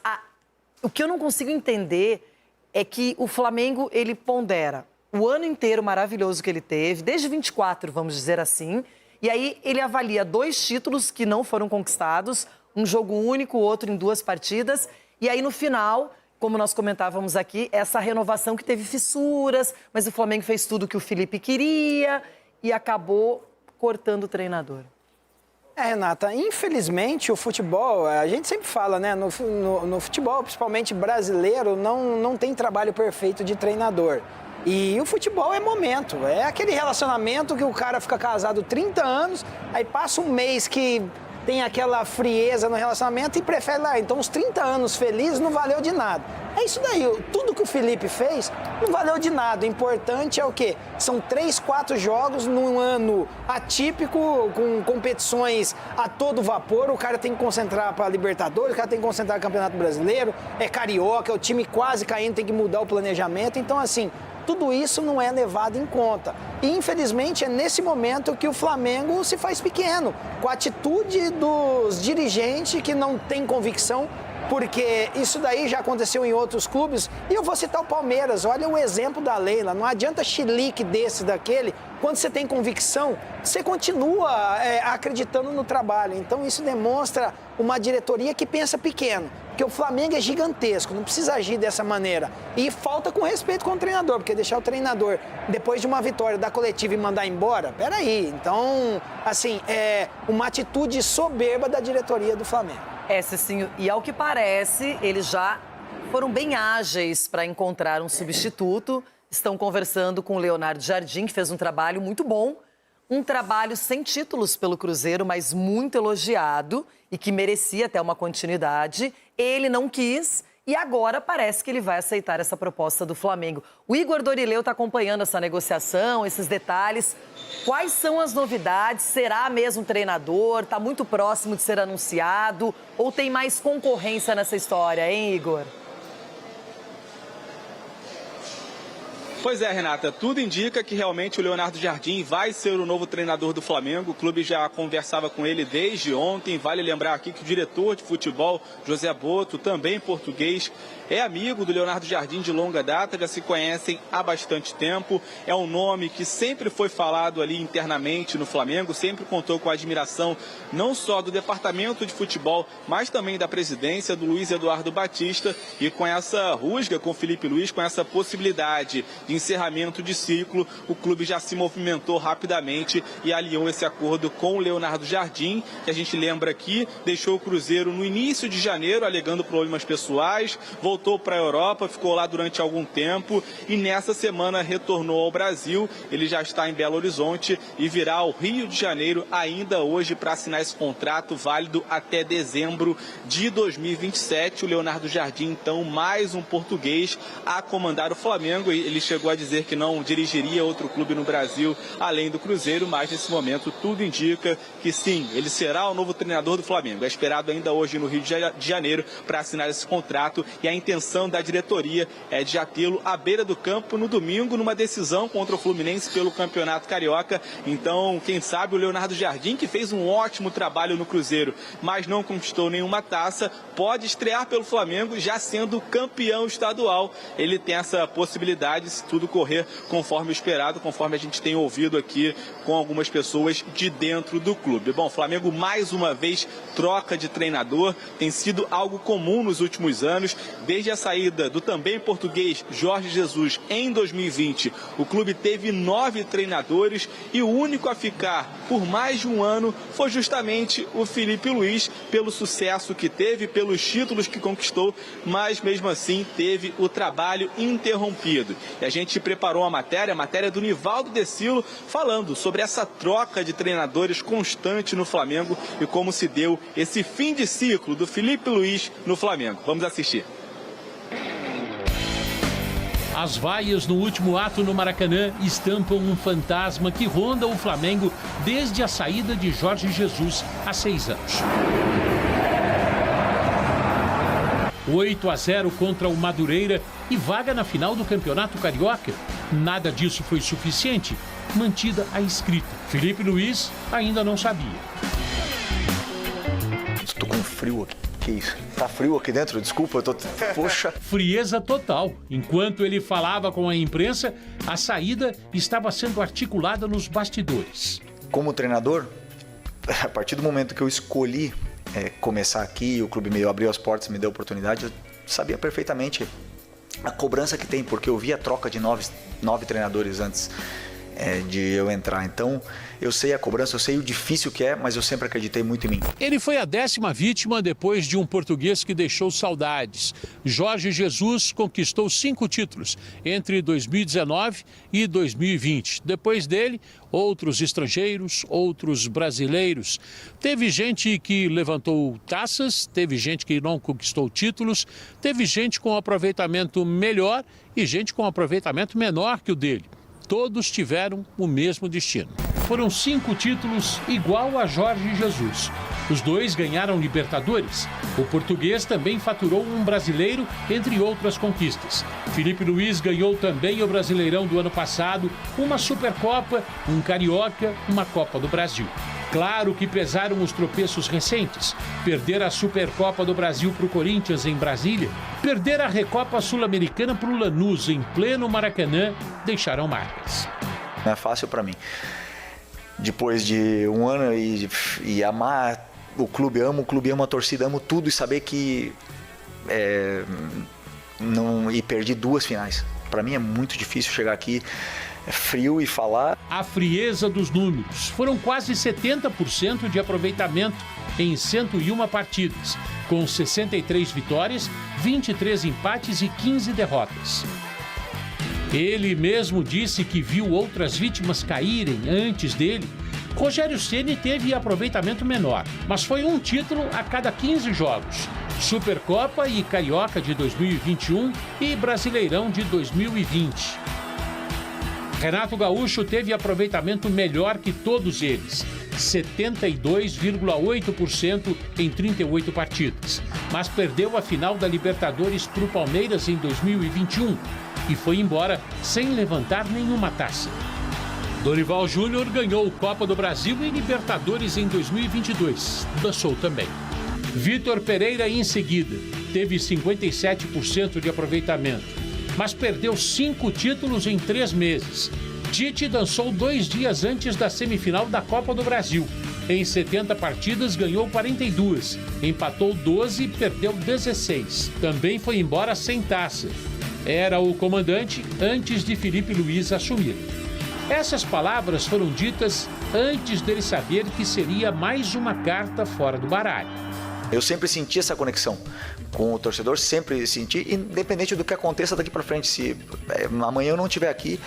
A: o que eu não consigo entender é que o Flamengo, ele pondera o ano inteiro maravilhoso que ele teve, desde 24, vamos dizer assim, e aí ele avalia 2 títulos que não foram conquistados, um jogo único, outro em 2 partidas, e aí no final, como nós comentávamos aqui, essa renovação que teve fissuras, mas o Flamengo fez tudo o que o Felipe queria e acabou cortando o treinador.
E: Renata, infelizmente o futebol, a gente sempre fala, né, no futebol, principalmente brasileiro, não tem trabalho perfeito de treinador. E o futebol é momento, é aquele relacionamento que o cara fica casado 30 anos, aí passa um mês que tem aquela frieza no relacionamento e prefere lá. Então, os 30 anos felizes não valeu de nada. É isso daí. Tudo que o Felipe fez não valeu de nada. O importante é o quê? São 3, 4 jogos num ano atípico, com competições a todo vapor. O cara tem que concentrar para a Libertadores, o cara tem que concentrar no Campeonato Brasileiro, é carioca, é o time quase caindo, tem que mudar o planejamento. Então, assim, tudo isso não é levado em conta. E, infelizmente, é nesse momento que o Flamengo se faz pequeno, com a atitude dos dirigentes que não têm convicção porque isso daí já aconteceu em outros clubes. E eu vou citar o Palmeiras, olha o exemplo da Leila. Não adianta chilique desse, daquele. Quando você tem convicção, você continua acreditando no trabalho. Então isso demonstra uma diretoria que pensa pequeno. Porque o Flamengo é gigantesco, não precisa agir dessa maneira. E falta com respeito com o treinador, porque deixar o treinador, depois de uma vitória da coletiva e mandar embora, peraí. Então, assim, é uma atitude soberba da diretoria do Flamengo.
A: Cicinho, e ao que parece, eles já foram bem ágeis para encontrar um substituto. Estão conversando com o Leonardo Jardim, que fez um trabalho muito bom. Um trabalho sem títulos pelo Cruzeiro, mas muito elogiado e que merecia até uma continuidade. Ele não quis e agora parece que ele vai aceitar essa proposta do Flamengo. O Igor Dorileu está acompanhando essa negociação, esses detalhes. Quais são as novidades? Será mesmo treinador? Está muito próximo de ser anunciado? Ou tem mais concorrência nessa história, hein, Igor?
O: Pois é, Renata, tudo indica que realmente o Leonardo Jardim vai ser o novo treinador do Flamengo. O clube já conversava com ele desde ontem. Vale lembrar aqui que o diretor de futebol, José Boto, também português, é amigo do Leonardo Jardim de longa data, já se conhecem há bastante tempo. É um nome que sempre foi falado ali internamente no Flamengo, sempre contou com a admiração não só do departamento de futebol, mas também da presidência do Luiz Eduardo Batista. E com essa rusga com o Felipe Luiz, com essa possibilidade de encerramento de ciclo, o clube já se movimentou rapidamente e alinhou esse acordo com o Leonardo Jardim, que a gente lembra aqui, deixou o Cruzeiro no início de janeiro, alegando problemas pessoais, voltou para a Europa, ficou lá durante algum tempo e nessa semana retornou ao Brasil. Ele já está em Belo Horizonte e virá ao Rio de Janeiro ainda hoje para assinar esse contrato válido até dezembro de 2027. O Leonardo Jardim, então, mais um português a comandar o Flamengo. Ele chegou a dizer que não dirigiria outro clube no Brasil além do Cruzeiro, mas nesse momento tudo indica que sim, ele será o novo treinador do Flamengo. É esperado ainda hoje no Rio de Janeiro para assinar esse contrato e a intenção da diretoria é de já tê-lo à beira do campo no domingo, numa decisão contra o Fluminense pelo Campeonato Carioca. Então, quem sabe o Leonardo Jardim, que fez um ótimo trabalho no Cruzeiro, mas não conquistou nenhuma taça, pode estrear pelo Flamengo já sendo campeão estadual. Ele tem essa possibilidade, se tudo correr conforme esperado, conforme a gente tem ouvido aqui com algumas pessoas de dentro do clube. Bom, o Flamengo mais uma vez troca de treinador, tem sido algo comum nos últimos anos. Desde a saída do também português Jorge Jesus em 2020, o clube teve 9 treinadores e o único a ficar por mais de um ano foi justamente o Felipe Luiz, pelo sucesso que teve, pelos títulos que conquistou, mas mesmo assim teve o trabalho interrompido. E a gente preparou a matéria do Nivaldo Decilo, falando sobre essa troca de treinadores constante no Flamengo e como se deu esse fim de ciclo do Felipe Luiz no Flamengo. Vamos assistir.
P: As vaias no último ato no Maracanã estampam um fantasma que ronda o Flamengo desde a saída de Jorge Jesus há 6 anos. 8-0 contra o Madureira e vaga na final do Campeonato Carioca. Nada disso foi suficiente, mantida a escrita. Felipe Luiz ainda não sabia.
D: Estou com frio aqui. Que isso? Tá frio aqui dentro? Desculpa, eu tô... Poxa.
P: Frieza total. Enquanto ele falava com a imprensa, a saída estava sendo articulada nos bastidores.
D: Como treinador, a partir do momento que eu escolhi começar aqui, o clube me abriu as portas, me deu a oportunidade, eu sabia perfeitamente a cobrança que tem, porque eu vi a troca de 9 treinadores antes de eu entrar. Então, eu sei a cobrança, eu sei o difícil que é, mas eu sempre acreditei muito em mim.
P: Ele foi a 10ª vítima depois de um português que deixou saudades. Jorge Jesus conquistou 5 títulos entre 2019 e 2020. Depois dele, outros estrangeiros, outros brasileiros. Teve gente que levantou taças, teve gente que não conquistou títulos, teve gente com aproveitamento melhor e gente com aproveitamento menor que o dele. Todos tiveram o mesmo destino. Foram 5 títulos igual a Jorge Jesus. Os 2 ganharam Libertadores. O português também faturou um brasileiro, entre outras conquistas. Felipe Luiz ganhou também o Brasileirão do ano passado, uma Supercopa, um Carioca, uma Copa do Brasil. Claro que pesaram os tropeços recentes. Perder a Supercopa do Brasil para o Corinthians em Brasília, perder a Recopa Sul-Americana para o Lanús em pleno Maracanã, deixaram marcas.
D: Não é fácil para mim. Depois de um ano e amar o clube, amo a torcida, amo tudo e saber que e perdi 2 finais. Para mim é muito difícil chegar aqui, é frio e falar.
P: A frieza dos números. Foram quase 70% de aproveitamento em 101 partidas, com 63 vitórias, 23 empates e 15 derrotas. Ele mesmo disse que viu outras vítimas caírem antes dele. Rogério Ceni teve aproveitamento menor, mas foi um título a cada 15 jogos. Supercopa e Carioca de 2021 e Brasileirão de 2020. Renato Gaúcho teve aproveitamento melhor que todos eles, 72,8% em 38 partidas, mas perdeu a final da Libertadores para o Palmeiras em 2021 e foi embora sem levantar nenhuma taça. Dorival Júnior ganhou Copa do Brasil e Libertadores em 2022, dançou também. Vitor Pereira, em seguida, teve 57% de aproveitamento, mas perdeu 5 títulos em 3 meses. Tite dançou 2 dias antes da semifinal da Copa do Brasil. Em 70 partidas, ganhou 42, empatou 12 e perdeu 16. Também foi embora sem taça. Era o comandante antes de Felipe Luiz assumir. Essas palavras foram ditas antes dele saber que seria mais uma carta fora do baralho.
D: Eu sempre senti essa conexão com o torcedor, sempre senti, independente do que aconteça daqui para frente. Se amanhã eu não estiver aqui,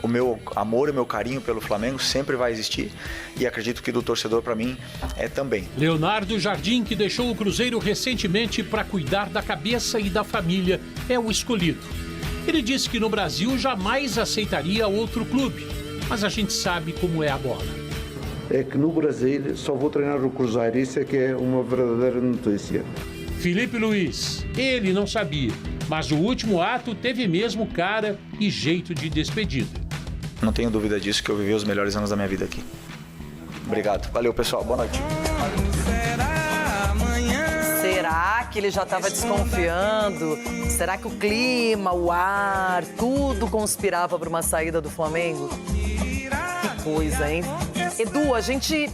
D: o meu amor, o meu carinho pelo Flamengo sempre vai existir e acredito que do torcedor para mim também.
P: Leonardo Jardim, que deixou o Cruzeiro recentemente para cuidar da cabeça e da família, é o escolhido. Ele disse que no Brasil jamais aceitaria outro clube, mas a gente sabe como é a bola.
Q: É que no Brasil só vou treinar o Cruzeiro, isso é que é uma verdadeira notícia.
P: Felipe Luiz, ele não sabia, mas o último ato teve mesmo cara e jeito de despedida.
D: Não tenho dúvida disso, que eu vivi os melhores anos da minha vida aqui. Obrigado. Valeu, pessoal. Boa noite.
A: Será que ele já estava desconfiando? Será que o clima, o ar, tudo conspirava para uma saída do Flamengo? Que coisa, hein? Edu, a gente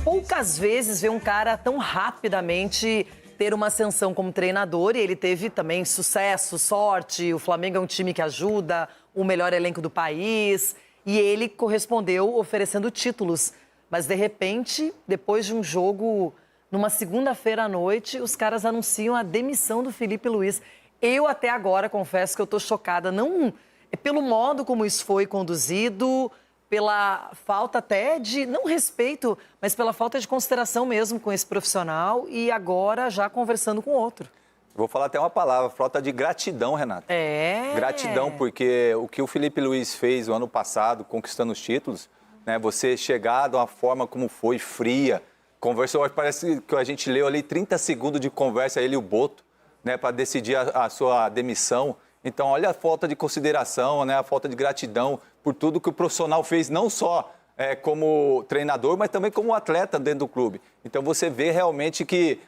A: poucas vezes vê um cara tão rapidamente ter uma ascensão como treinador, e ele teve também sucesso, sorte. O Flamengo é um time que ajuda, o melhor elenco do país, e ele correspondeu oferecendo títulos. Mas, de repente, depois de um jogo, numa segunda-feira à noite, os caras anunciam a demissão do Felipe Luiz. Eu, até agora, confesso que eu estou chocada, não pelo modo como isso foi conduzido, pela falta até de, não respeito, mas pela falta de consideração mesmo com esse profissional, e agora já conversando com outro.
G: Vou falar até uma palavra, falta de gratidão, Renata. Gratidão, porque o que o Felipe Luiz fez o ano passado, conquistando os títulos, né, você chegar de uma forma como foi, fria, conversou, parece que a gente leu ali 30 segundos de conversa, ele e o Boto, né, para decidir a sua demissão. Então, olha a falta de consideração, né, a falta de gratidão por tudo que o profissional fez, não só como treinador, mas também como atleta dentro do clube. Então, você vê realmente que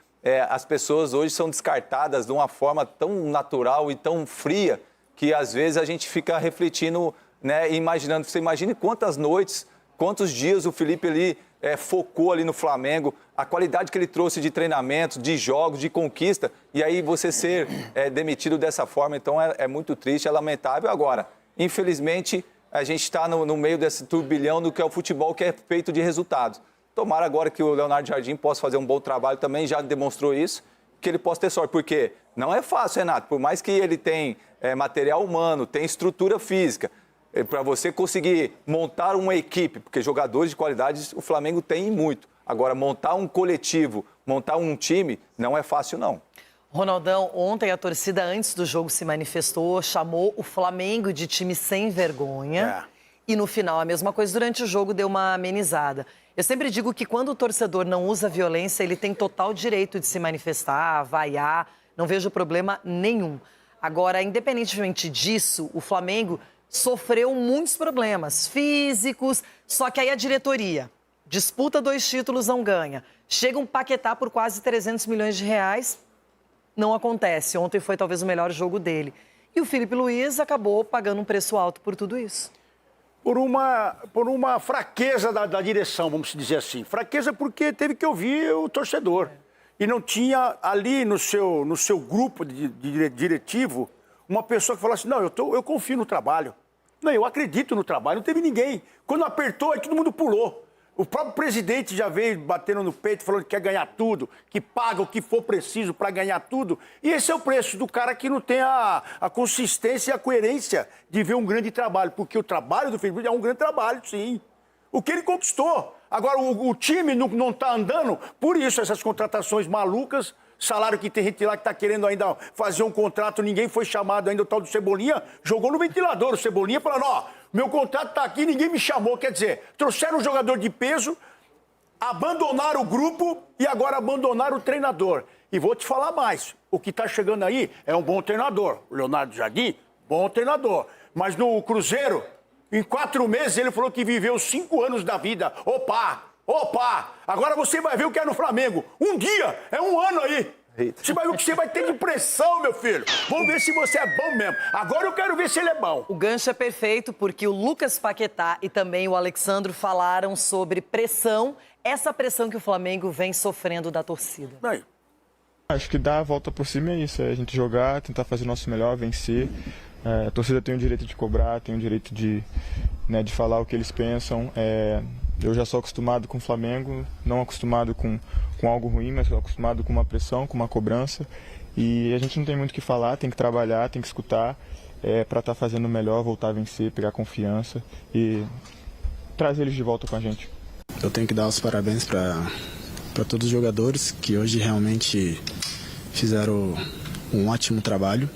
G: as pessoas hoje são descartadas de uma forma tão natural e tão fria que, às vezes, a gente fica refletindo, né, e imaginando. Você imagine quantas noites, quantos dias o Felipe ali focou ali no Flamengo, a qualidade que ele trouxe de treinamento, de jogos, de conquista, e aí você ser demitido dessa forma, então é muito triste, é lamentável. Agora, infelizmente, a gente está no meio desse turbilhão do que é o futebol, que é feito de resultados. Tomara agora que o Leonardo Jardim possa fazer um bom trabalho também, já demonstrou isso, que ele possa ter sorte, porque não é fácil, Renato, por mais que ele tenha material humano, tem estrutura física, para você conseguir montar uma equipe, porque jogadores de qualidade o Flamengo tem muito. Agora, montar um coletivo, montar um time, não é fácil, não.
A: Ronaldão, ontem a torcida, antes do jogo, se manifestou, chamou o Flamengo de time sem vergonha. E no final, a mesma coisa, durante o jogo, deu uma amenizada. Eu sempre digo que quando o torcedor não usa violência, ele tem total direito de se manifestar, vaiar, não vejo problema nenhum. Agora, independentemente disso, o Flamengo sofreu muitos problemas físicos, só que aí a diretoria disputa 2 títulos, não ganha. Chega um Paquetá por quase 300 milhões de reais, não acontece. Ontem foi talvez o melhor jogo dele. E o Filipe Luiz acabou pagando um preço alto por tudo isso.
F: Por uma fraqueza da direção, vamos dizer assim. Fraqueza porque teve que ouvir o torcedor. E não tinha ali no seu grupo diretivo uma pessoa que falasse, não, eu confio no trabalho. Não, eu acredito no trabalho. Não teve ninguém. Quando apertou, aí todo mundo pulou. O próprio presidente já veio batendo no peito, falando que quer ganhar tudo, que paga o que for preciso para ganhar tudo. E esse é o preço do cara que não tem a consistência e a coerência de ver um grande trabalho. Porque o trabalho do Felipe é um grande trabalho, sim. O que ele conquistou. Agora, o time não está andando, por isso essas contratações malucas, salário que tem gente lá que está querendo ainda fazer um contrato, ninguém foi chamado ainda, o tal do Cebolinha, jogou no ventilador o Cebolinha, falando, ó, meu contrato está aqui, ninguém me chamou. Quer dizer, trouxeram um jogador de peso, abandonaram o grupo e agora abandonaram o treinador. E vou te falar mais, o que está chegando aí é um bom treinador. O Leonardo Jardim, bom treinador. Mas no Cruzeiro, em 4 meses, ele falou que viveu 5 anos da vida. Opa! Agora você vai ver o que é no Flamengo. Um dia, é 1 ano aí. Você vai ver o que você vai ter de pressão, meu filho. Vamos ver se você é bom mesmo. Agora eu quero ver se ele é bom.
A: O gancho é perfeito porque o Lucas Paquetá e também o Alexandro falaram sobre pressão. Essa pressão que o Flamengo vem sofrendo da torcida.
F: Aí.
R: Acho que dar a volta por cima é isso. É a gente jogar, tentar fazer o nosso melhor, vencer. A torcida tem o direito de cobrar, tem o direito de falar o que eles pensam. Eu já sou acostumado com o Flamengo, não acostumado com algo ruim, mas acostumado com uma pressão, com uma cobrança. E a gente não tem muito o que falar, tem que trabalhar, tem que escutar para estar fazendo o melhor, voltar a vencer, pegar confiança e trazer eles de volta com a gente.
S: Eu tenho que dar os parabéns para todos os jogadores que hoje realmente fizeram um ótimo trabalho.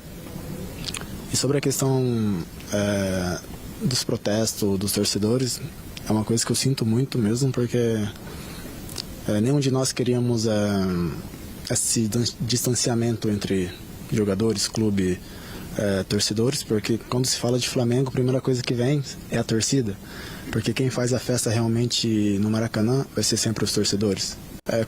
S: E sobre a questão dos protestos dos torcedores, é uma coisa que eu sinto muito mesmo, porque nenhum de nós queríamos esse distanciamento entre jogadores, clube, torcedores, porque quando se fala de Flamengo, a primeira coisa que vem é a torcida, porque quem faz a festa realmente no Maracanã vai ser sempre os torcedores.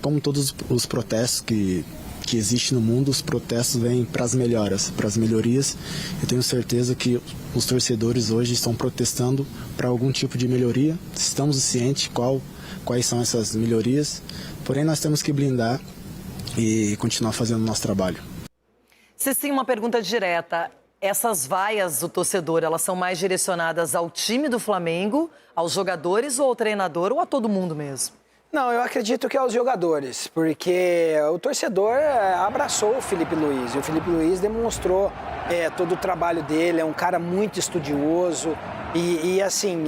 S: Como todos os protestos que existe no mundo, os protestos vêm para as melhoras, para as melhorias. Eu tenho certeza que os torcedores hoje estão protestando para algum tipo de melhoria. Estamos cientes quais são essas melhorias, porém nós temos que blindar e continuar fazendo o nosso trabalho.
A: Se sim, uma pergunta direta. Essas vaias do torcedor, elas são mais direcionadas ao time do Flamengo, aos jogadores ou ao treinador ou a todo mundo mesmo?
E: Não, eu acredito que é aos jogadores, porque o torcedor abraçou o Filipe Luiz. E o Filipe Luiz demonstrou todo o trabalho dele, é um cara muito estudioso. E assim,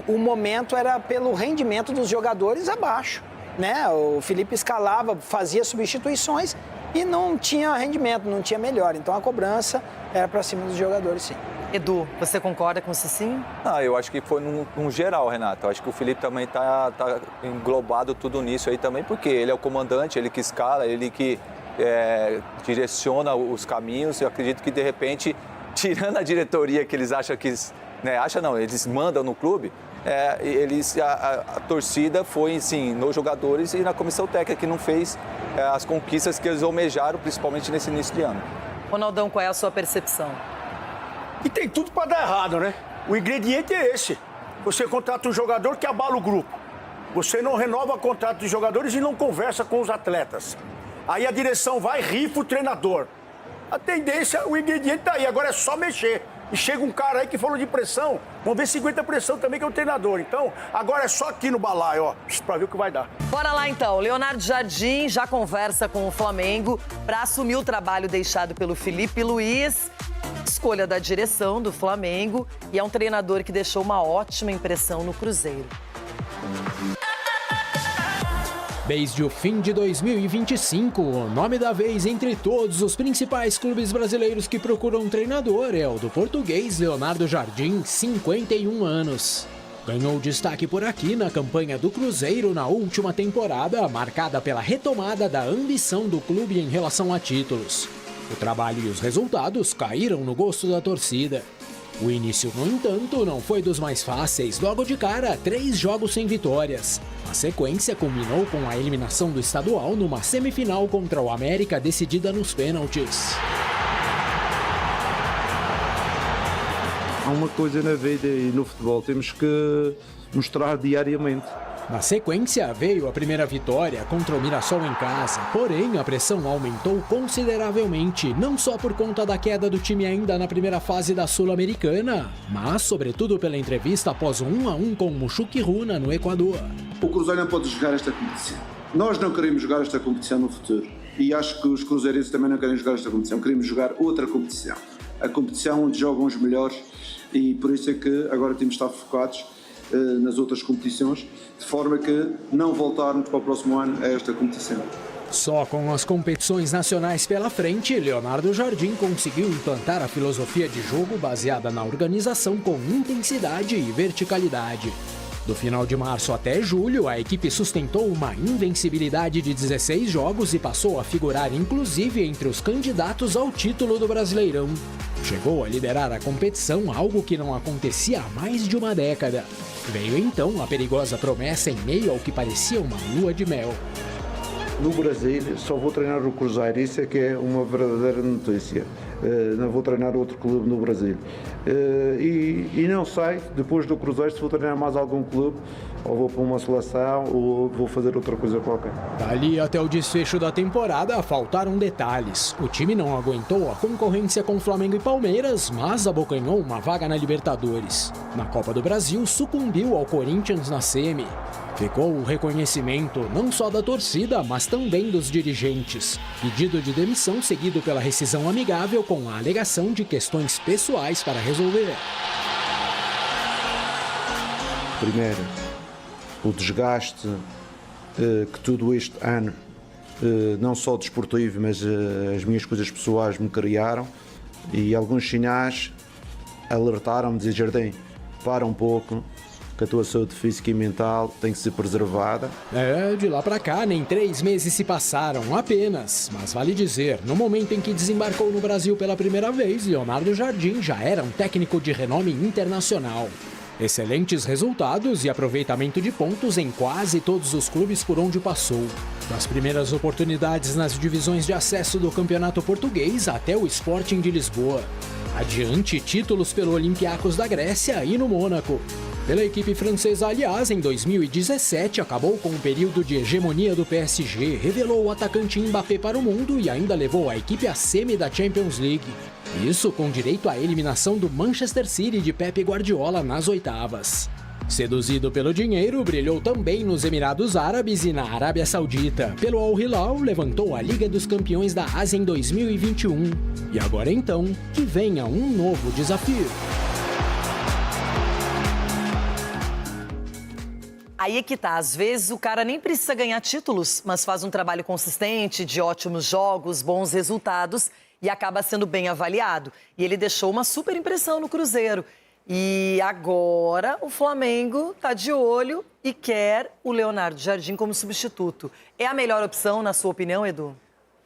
E: o momento era pelo rendimento dos jogadores abaixo, né? O Filipe escalava, fazia substituições e não tinha rendimento, não tinha melhor. Então a cobrança era para cima dos jogadores, sim.
A: Edu, você concorda com o Cicinho?
G: Eu acho que foi num geral, Renato. Eu acho que o Filipe também tá englobado tudo nisso aí também, porque ele é o comandante, ele que escala, ele que direciona os caminhos. Eu acredito que, de repente, tirando a diretoria que eles acham que... eles mandam no clube, a torcida foi, sim, nos jogadores e na comissão técnica, que não fez as conquistas que eles almejaram, principalmente nesse início de ano.
A: Ronaldão, qual é a sua percepção?
F: E tem tudo para dar errado, né? O ingrediente é esse. Você contrata um jogador que abala o grupo. Você não renova o contrato de jogadores e não conversa com os atletas. Aí a direção vai, rifa o treinador. A tendência, o ingrediente tá aí, agora é só mexer. E chega um cara aí que falou de pressão, vamos ver se aguenta pressão também, que é o treinador. Então, agora é só aqui no balaio, ó, pra ver o que vai dar.
A: Bora lá então, Leonardo Jardim já conversa com o Flamengo para assumir o trabalho deixado pelo Filipe Luiz. Escolha da direção do Flamengo e é um treinador que deixou uma ótima impressão no Cruzeiro.
T: Desde o fim de 2025, o nome da vez entre todos os principais clubes brasileiros que procuram um treinador é o do português Leonardo Jardim, 51 anos. Ganhou destaque por aqui na campanha do Cruzeiro na última temporada, marcada pela retomada da ambição do clube em relação a títulos. O trabalho e os resultados caíram no gosto da torcida. O início, no entanto, não foi dos mais fáceis. Logo de cara, 3 jogos sem vitórias. A sequência culminou com a eliminação do estadual numa semifinal contra o América, decidida nos pênaltis.
Q: Há uma coisa na vida e no futebol, temos que mostrar diariamente.
T: Na sequência, veio a primeira vitória contra o Mirassol em casa. Porém, a pressão aumentou consideravelmente, não só por conta da queda do time ainda na primeira fase da Sul-Americana, mas sobretudo pela entrevista após o 1-1 com o Mushuki Runa no Equador.
Q: O Cruzeiro não pode jogar esta competição. Nós não queremos jogar esta competição no futuro. E acho que os cruzeirenses também não querem jogar esta competição. Queremos jogar outra competição. A competição onde jogam os melhores, e por isso é que agora temos de estar focados nas outras competições, de forma que não voltarmos para o próximo ano a esta competição.
T: Só com as competições nacionais pela frente, Leonardo Jardim conseguiu implantar a filosofia de jogo baseada na organização com intensidade e verticalidade. Do final de março até julho, a equipe sustentou uma invencibilidade de 16 jogos e passou a figurar inclusive entre os candidatos ao título do Brasileirão. Chegou a liderar a competição, algo que não acontecia há mais de uma década. Veio então a perigosa promessa em meio ao que parecia uma lua de mel.
Q: No Brasil, só vou treinar o Cruzeiro, isso é que é uma verdadeira notícia. Não vou treinar outro clube no Brasil. E não sei, depois do Cruzeiro, se vou treinar mais algum clube, ou vou para uma seleção, ou vou fazer outra coisa qualquer.
T: Dali até o desfecho da temporada, faltaram detalhes. O time não aguentou a concorrência com Flamengo e Palmeiras, mas abocanhou uma vaga na Libertadores. Na Copa do Brasil, sucumbiu ao Corinthians na semi. Ficou o reconhecimento não só da torcida, mas também dos dirigentes. Pedido de demissão seguido pela rescisão amigável com a alegação de questões pessoais para resolver.
Q: Primeiro, o desgaste que tudo este ano, não só desportivo, mas as minhas coisas pessoais me criaram, e alguns sinais alertaram-me, dizer: Jardim, para um pouco, que a tua saúde física e mental tem que ser preservada.
T: De lá pra cá, nem 3 meses se passaram apenas. Mas vale dizer, no momento em que desembarcou no Brasil pela primeira vez, Leonardo Jardim já era um técnico de renome internacional. Excelentes resultados e aproveitamento de pontos em quase todos os clubes por onde passou. Das primeiras oportunidades nas divisões de acesso do Campeonato Português até o Sporting de Lisboa. Adiante, títulos pelo Olympiacos da Grécia e no Mônaco. Pela equipe francesa, aliás, em 2017, acabou com um período de hegemonia do PSG, revelou o atacante Mbappé para o mundo e ainda levou a equipe à semi da Champions League. Isso com direito à eliminação do Manchester City de Pep Guardiola nas oitavas. Seduzido pelo dinheiro, brilhou também nos Emirados Árabes e na Arábia Saudita. Pelo Al Hilal, levantou a Liga dos Campeões da Ásia em 2021. E agora então, que venha um novo desafio.
A: Aí é que tá, às vezes o cara nem precisa ganhar títulos, mas faz um trabalho consistente, de ótimos jogos, bons resultados e acaba sendo bem avaliado. E ele deixou uma super impressão no Cruzeiro. E agora o Flamengo tá de olho e quer o Leonardo Jardim como substituto. É a melhor opção, na sua opinião, Edu?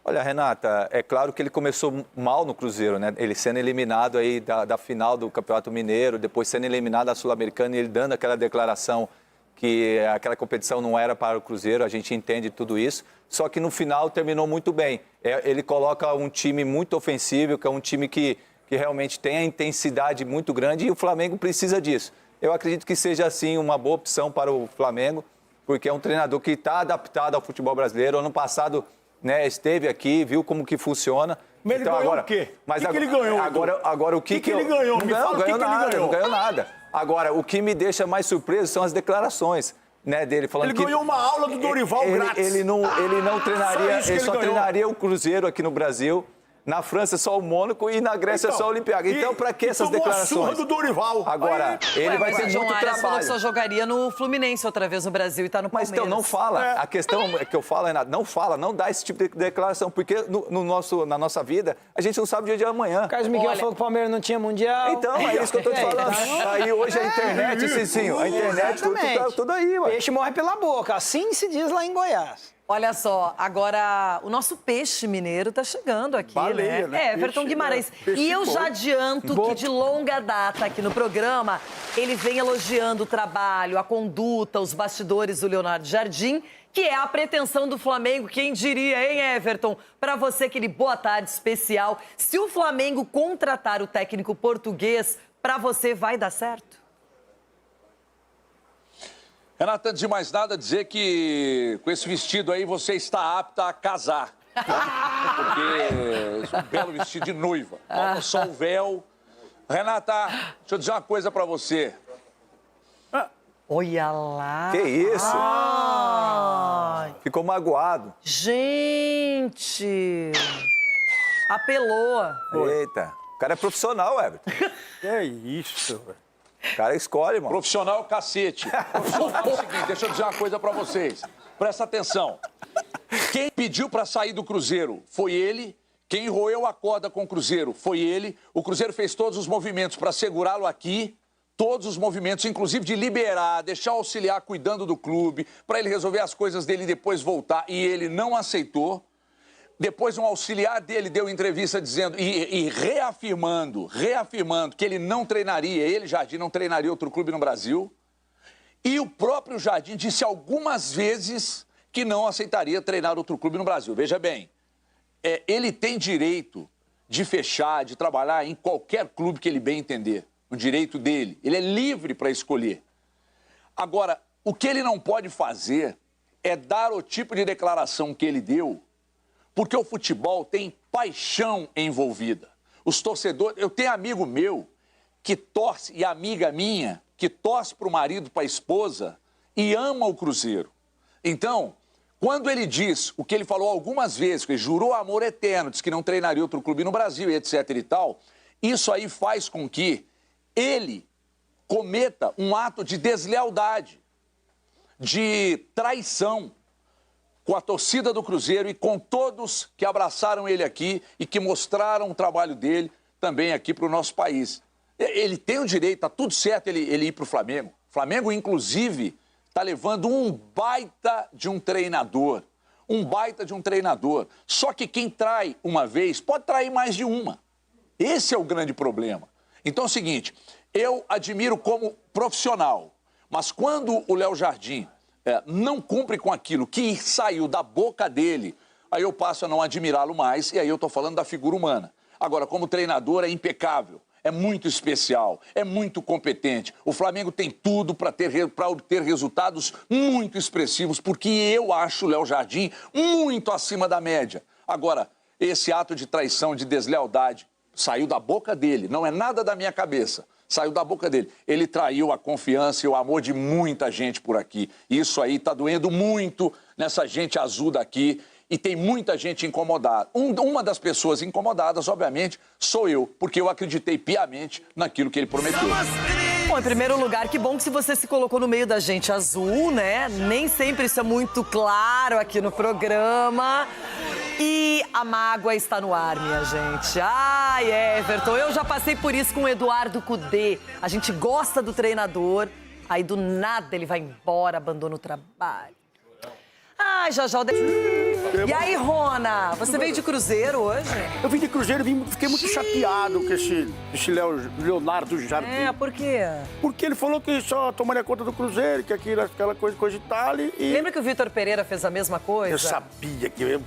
G: Olha, Renata, é claro que ele começou mal no Cruzeiro, né? Ele sendo eliminado aí da final do Campeonato Mineiro, depois sendo eliminado da Sul-Americana e ele dando aquela declaração que aquela competição não era para o Cruzeiro, a gente entende tudo isso, só que no final terminou muito bem. Ele coloca um time muito ofensivo, que é um time que realmente tem a intensidade muito grande e o Flamengo precisa disso. Eu acredito que seja, assim, uma boa opção para o Flamengo, porque é um treinador que está adaptado ao futebol brasileiro. Ano passado, né, esteve aqui, viu como que funciona.
F: Mas ele ganhou o quê?
G: Mas
F: o que ele ganhou?
G: Agora o que
F: ele ganhou?
G: Não ganhou nada. Agora, o que me deixa mais surpreso são as declarações, né, dele falando
F: que... Ele ganhou uma aula do Dorival grátis.
G: Ele não treinaria, ele só treinaria o Cruzeiro aqui no Brasil. Na França, só o Mônaco e na Grécia, só o Olympiacos. Então, para que essas declarações?
F: Tomou a surra do Dorival.
G: Agora, ele vai ter muito trabalho.
A: Falou que só jogaria no Fluminense outra vez no Brasil e tá no Palmeiras.
G: Mas então, não fala. A questão que eu falo, Renato, não dá esse tipo de declaração, porque na nossa vida, a gente não sabe o dia de amanhã.
E: Carlos Miguel falou que o Palmeiras não tinha Mundial.
G: Então, é isso que eu tô te falando. Aí hoje a internet, Cicinho, a internet, tudo aí, ué.
E: Peixe morre pela boca, assim se diz lá em Goiás.
A: Olha só, agora o nosso peixe mineiro tá chegando aqui,
F: Baleia, né?
A: Everton
F: Peixe,
A: Guimarães.
F: peixe
A: E eu
F: bom.
A: já adianto que de longa data aqui no programa, ele vem elogiando o trabalho, a conduta, os bastidores do Leonardo Jardim, que é a pretensão do Flamengo, quem diria, hein, Everton? Para você, aquele boa tarde especial. Se o Flamengo contratar o técnico português, para você vai dar certo?
U: Renata, antes de mais nada, dizer que com esse vestido aí você está apta a casar. Porque é um belo vestido de noiva. Falta só o véu. Renata, deixa eu dizer uma coisa pra você.
A: Olha lá.
G: Que isso?
A: Ai.
G: Ficou magoado.
A: Gente! Apelou.
G: Eita, o cara é profissional, Everton.
F: Que isso, velho.
G: O cara escolhe, mano.
U: Profissional cacete. Profissional é o seguinte, deixa eu dizer uma coisa pra vocês. Presta atenção. Quem pediu pra sair do Cruzeiro foi ele. Quem roeu a corda com o Cruzeiro foi ele. O Cruzeiro fez todos os movimentos pra segurá-lo aqui. Todos os movimentos, inclusive de liberar, deixar o auxiliar cuidando do clube, pra ele resolver as coisas dele e depois voltar. E ele não aceitou. Depois um auxiliar dele deu entrevista dizendo e reafirmando que ele não treinaria, ele, Jardim, não treinaria outro clube no Brasil. E o próprio Jardim disse algumas vezes que não aceitaria treinar outro clube no Brasil. Veja bem, ele tem direito de fechar, de trabalhar em qualquer clube que ele bem entender. O direito dele. Ele é livre para escolher. Agora, o que ele não pode fazer é dar o tipo de declaração que ele deu, porque o futebol tem paixão envolvida. Os torcedores... Eu tenho amigo meu que torce, e amiga minha, que torce para o marido, para a esposa, e ama o Cruzeiro. Então, quando ele diz o que ele falou algumas vezes, que ele jurou amor eterno, disse que não treinaria outro clube no Brasil, e etc e tal, isso aí faz com que ele cometa um ato de deslealdade, de traição, com a torcida do Cruzeiro e com todos que abraçaram ele aqui e que mostraram o trabalho dele também aqui para o nosso país. Ele tem o direito, está tudo certo ele ir para o Flamengo. O Flamengo, inclusive, está levando um baita de um treinador. Um baita de um treinador. Só que quem trai uma vez pode trair mais de uma. Esse é o grande problema. Então é o seguinte, eu admiro como profissional, mas quando o Léo Jardim não cumpre com aquilo que saiu da boca dele, aí eu passo a não admirá-lo mais, e aí eu estou falando da figura humana. Agora, como treinador, é impecável, é muito especial, é muito competente. O Flamengo tem tudo para obter resultados muito expressivos, porque eu acho o Léo Jardim muito acima da média. Agora, esse ato de traição, de deslealdade, saiu da boca dele, não é nada da minha cabeça. Saiu da boca dele. Ele traiu a confiança e o amor de muita gente por aqui. Isso aí tá doendo muito nessa gente azul daqui e tem muita gente incomodada. Uma das pessoas incomodadas, obviamente, sou eu, porque eu acreditei piamente naquilo que ele prometeu.
A: Bom, em primeiro lugar, que bom que você se colocou no meio da gente azul, né? Nem sempre isso é muito claro aqui no programa. E a mágoa está no ar, minha gente. Ai, Everton, eu já passei por isso com o Eduardo Cudê. A gente gosta do treinador, aí do nada ele vai embora, abandona o trabalho. Ai, já. E aí, Rona, você veio de Cruzeiro hoje?
F: Eu vim de Cruzeiro e fiquei muito chateado com esse Leonardo Jardim.
A: Por quê?
F: Porque ele falou que só tomaria conta do Cruzeiro, que aquela coisa e tal. E...
A: Lembra que o Vitor Pereira fez a mesma coisa?
F: Eu sabia que eu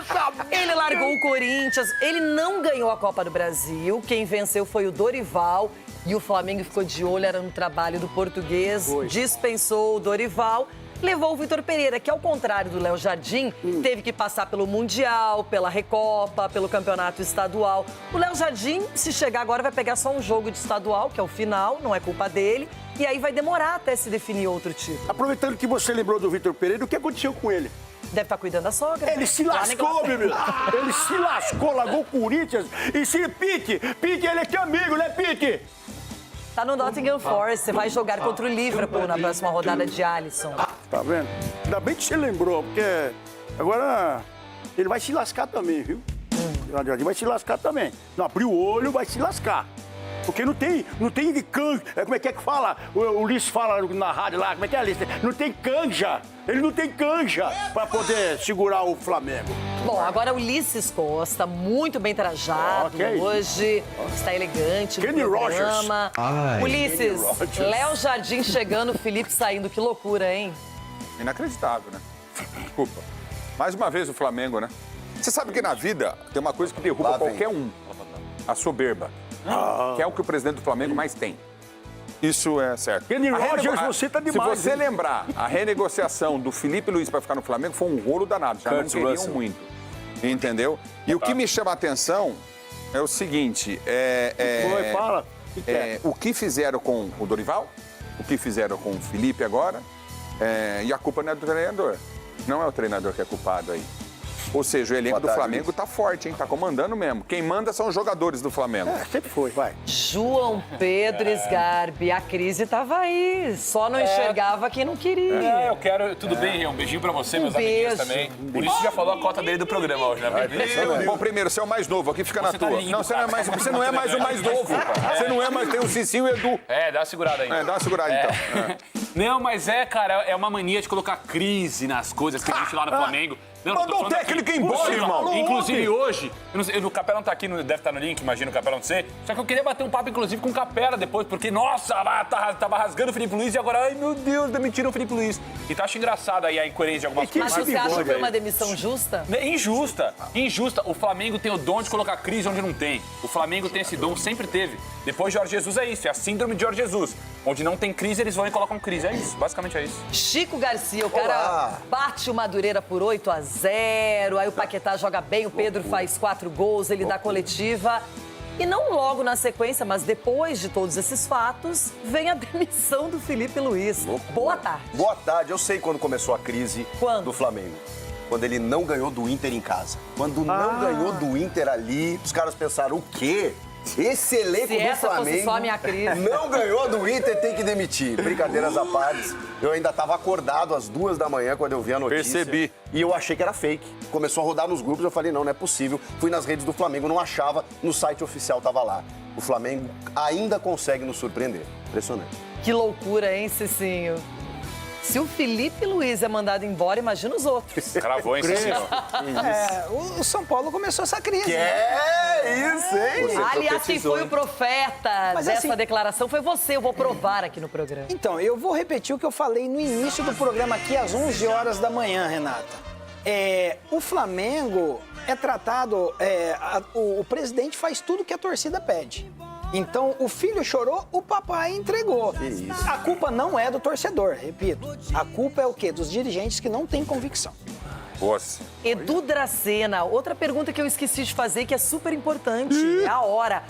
F: sabia.
A: Ele largou o Corinthians, ele não ganhou a Copa do Brasil, quem venceu foi o Dorival e o Flamengo ficou de olho, era no trabalho do português, dispensou o Dorival. Levou o Vitor Pereira, que ao contrário do Léo Jardim, teve que passar pelo Mundial, pela Recopa, pelo Campeonato Estadual. O Léo Jardim, se chegar agora, vai pegar só um jogo de estadual, que é o final, não é culpa dele. E aí vai demorar até se definir outro título.
F: Aproveitando que você lembrou do Vitor Pereira, o que aconteceu com ele?
A: Deve estar cuidando da sogra.
F: Ele se lascou, meu. Ele se lascou, largou o Corinthians. E se Pique, ele é teu amigo, né, Pique?
A: Tá no Nottingham Forest, você vai jogar contra o Liverpool na próxima rodada de Alisson.
F: Tá vendo? Ainda bem que você lembrou, porque agora ele vai se lascar também, viu? Vai se lascar também. Não abriu o olho, vai se lascar. Porque não tem canja. Como é que fala? O Ulisses fala na rádio lá, como é que é, Ulisses? Não tem canja. Ele não tem canja para poder segurar o Flamengo.
A: Bom, agora o Ulisses Costa, muito bem trajado hoje, está elegante no
F: Kenny
A: programa.
F: Rogers.
A: Ulisses,
F: Kenny Rogers.
A: Léo Jardim chegando, Felipe saindo, que loucura, hein?
J: Inacreditável, né? Desculpa. Mais uma vez o Flamengo, né? Você sabe que na vida tem uma coisa que derruba qualquer um. A soberba. Que é o que o presidente do Flamengo mais tem. Isso é certo.
F: Kenny Rogers, você tá demais.
J: Se você
F: hein?
J: lembrar, a renegociação do Felipe Luiz para ficar no Flamengo foi um rolo danado. Já não queriam muito. Entendeu? E o que me chama a atenção é o seguinte:
F: fala.
J: O que fizeram com o Dorival, o que fizeram com o Felipe agora, e a culpa não é do treinador. Não é o treinador que é culpado aí. Ou seja, o elenco do Flamengo tá forte, hein? Tá comandando mesmo. Quem manda são os jogadores do Flamengo.
F: Sempre foi, vai.
A: João Pedro Sgarbi, a crise tava aí, só não enxergava quem não queria.
V: Eu quero... Tudo bem, um beijinho pra você, meus amiguinhos também. Por isso já falou a cota dele do programa hoje, né?
J: Bom, primeiro, você é o mais novo, aqui fica na tua. Não, você não é mais o mais novo. Você não é mais, tem o Cicinho e o Edu.
V: Dá uma segurada aí.
J: Dá uma segurada então.
V: Não, mas cara, é uma mania de colocar crise nas coisas que existe lá no Flamengo.
J: Mandou o técnico embora, irmão.
V: Inclusive hoje, o Capelão tá aqui, deve estar no link, imagina o Capelão de ser. Só que eu queria bater um papo, inclusive, com o Capela depois, porque, nossa, lá tava rasgando o Felipe Luiz e agora, ai meu Deus, demitiram o Felipe Luiz. Então acho engraçado aí a incoerência de algumas coisas.
A: Mas você acha que foi uma demissão justa?
V: Injusta. O Flamengo tem o dom de colocar crise onde não tem. O Flamengo tem esse dom, sempre teve. Depois de Jorge Jesus é isso, é a síndrome de Jorge Jesus. Onde não tem crise, eles vão e colocam crise. É isso, basicamente é isso.
A: Chico Garcia, o cara bate o Madureira por 8-0, aí o Paquetá joga bem, o Pedro faz 4 gols, ele dá coletiva. E não logo na sequência, mas depois de todos esses fatos, vem a demissão do Felipe Luiz. Boa tarde.
W: Boa tarde. Eu sei quando começou a crise do Flamengo. Quando ele não ganhou do Inter em casa. Quando não ganhou do Inter ali, os caras pensaram, o quê? Esse elenco do Flamengo
A: só a minha crise.
W: Não ganhou do Inter, tem que demitir. Brincadeiras à parte. Eu ainda estava acordado às 2 da manhã quando eu vi a notícia.
J: Percebi.
W: E eu achei que era fake. Começou a rodar nos grupos, eu falei, não é possível. Fui nas redes do Flamengo, não achava, no site oficial estava lá. O Flamengo ainda consegue nos surpreender. Impressionante.
A: Que loucura, hein, Cicinho? Se o Felipe Luiz é mandado embora, imagina os outros.
V: Cravou, hein, Cicinho?
E: O São Paulo começou essa crise.
W: Que é isso, hein?
A: Aliás, quem foi o profeta dessa declaração foi você. Eu vou provar aqui no programa.
E: Então, eu vou repetir o que eu falei no início do programa aqui, às 11 horas da manhã, Renata. O Flamengo é tratado... o presidente faz tudo que a torcida pede. Então, o filho chorou, o papai entregou. A culpa não é do torcedor, repito. A culpa é o quê? Dos dirigentes que não têm convicção.
J: Nossa.
A: Edu Dracena, outra pergunta que eu esqueci de fazer, que é super importante, é a hora.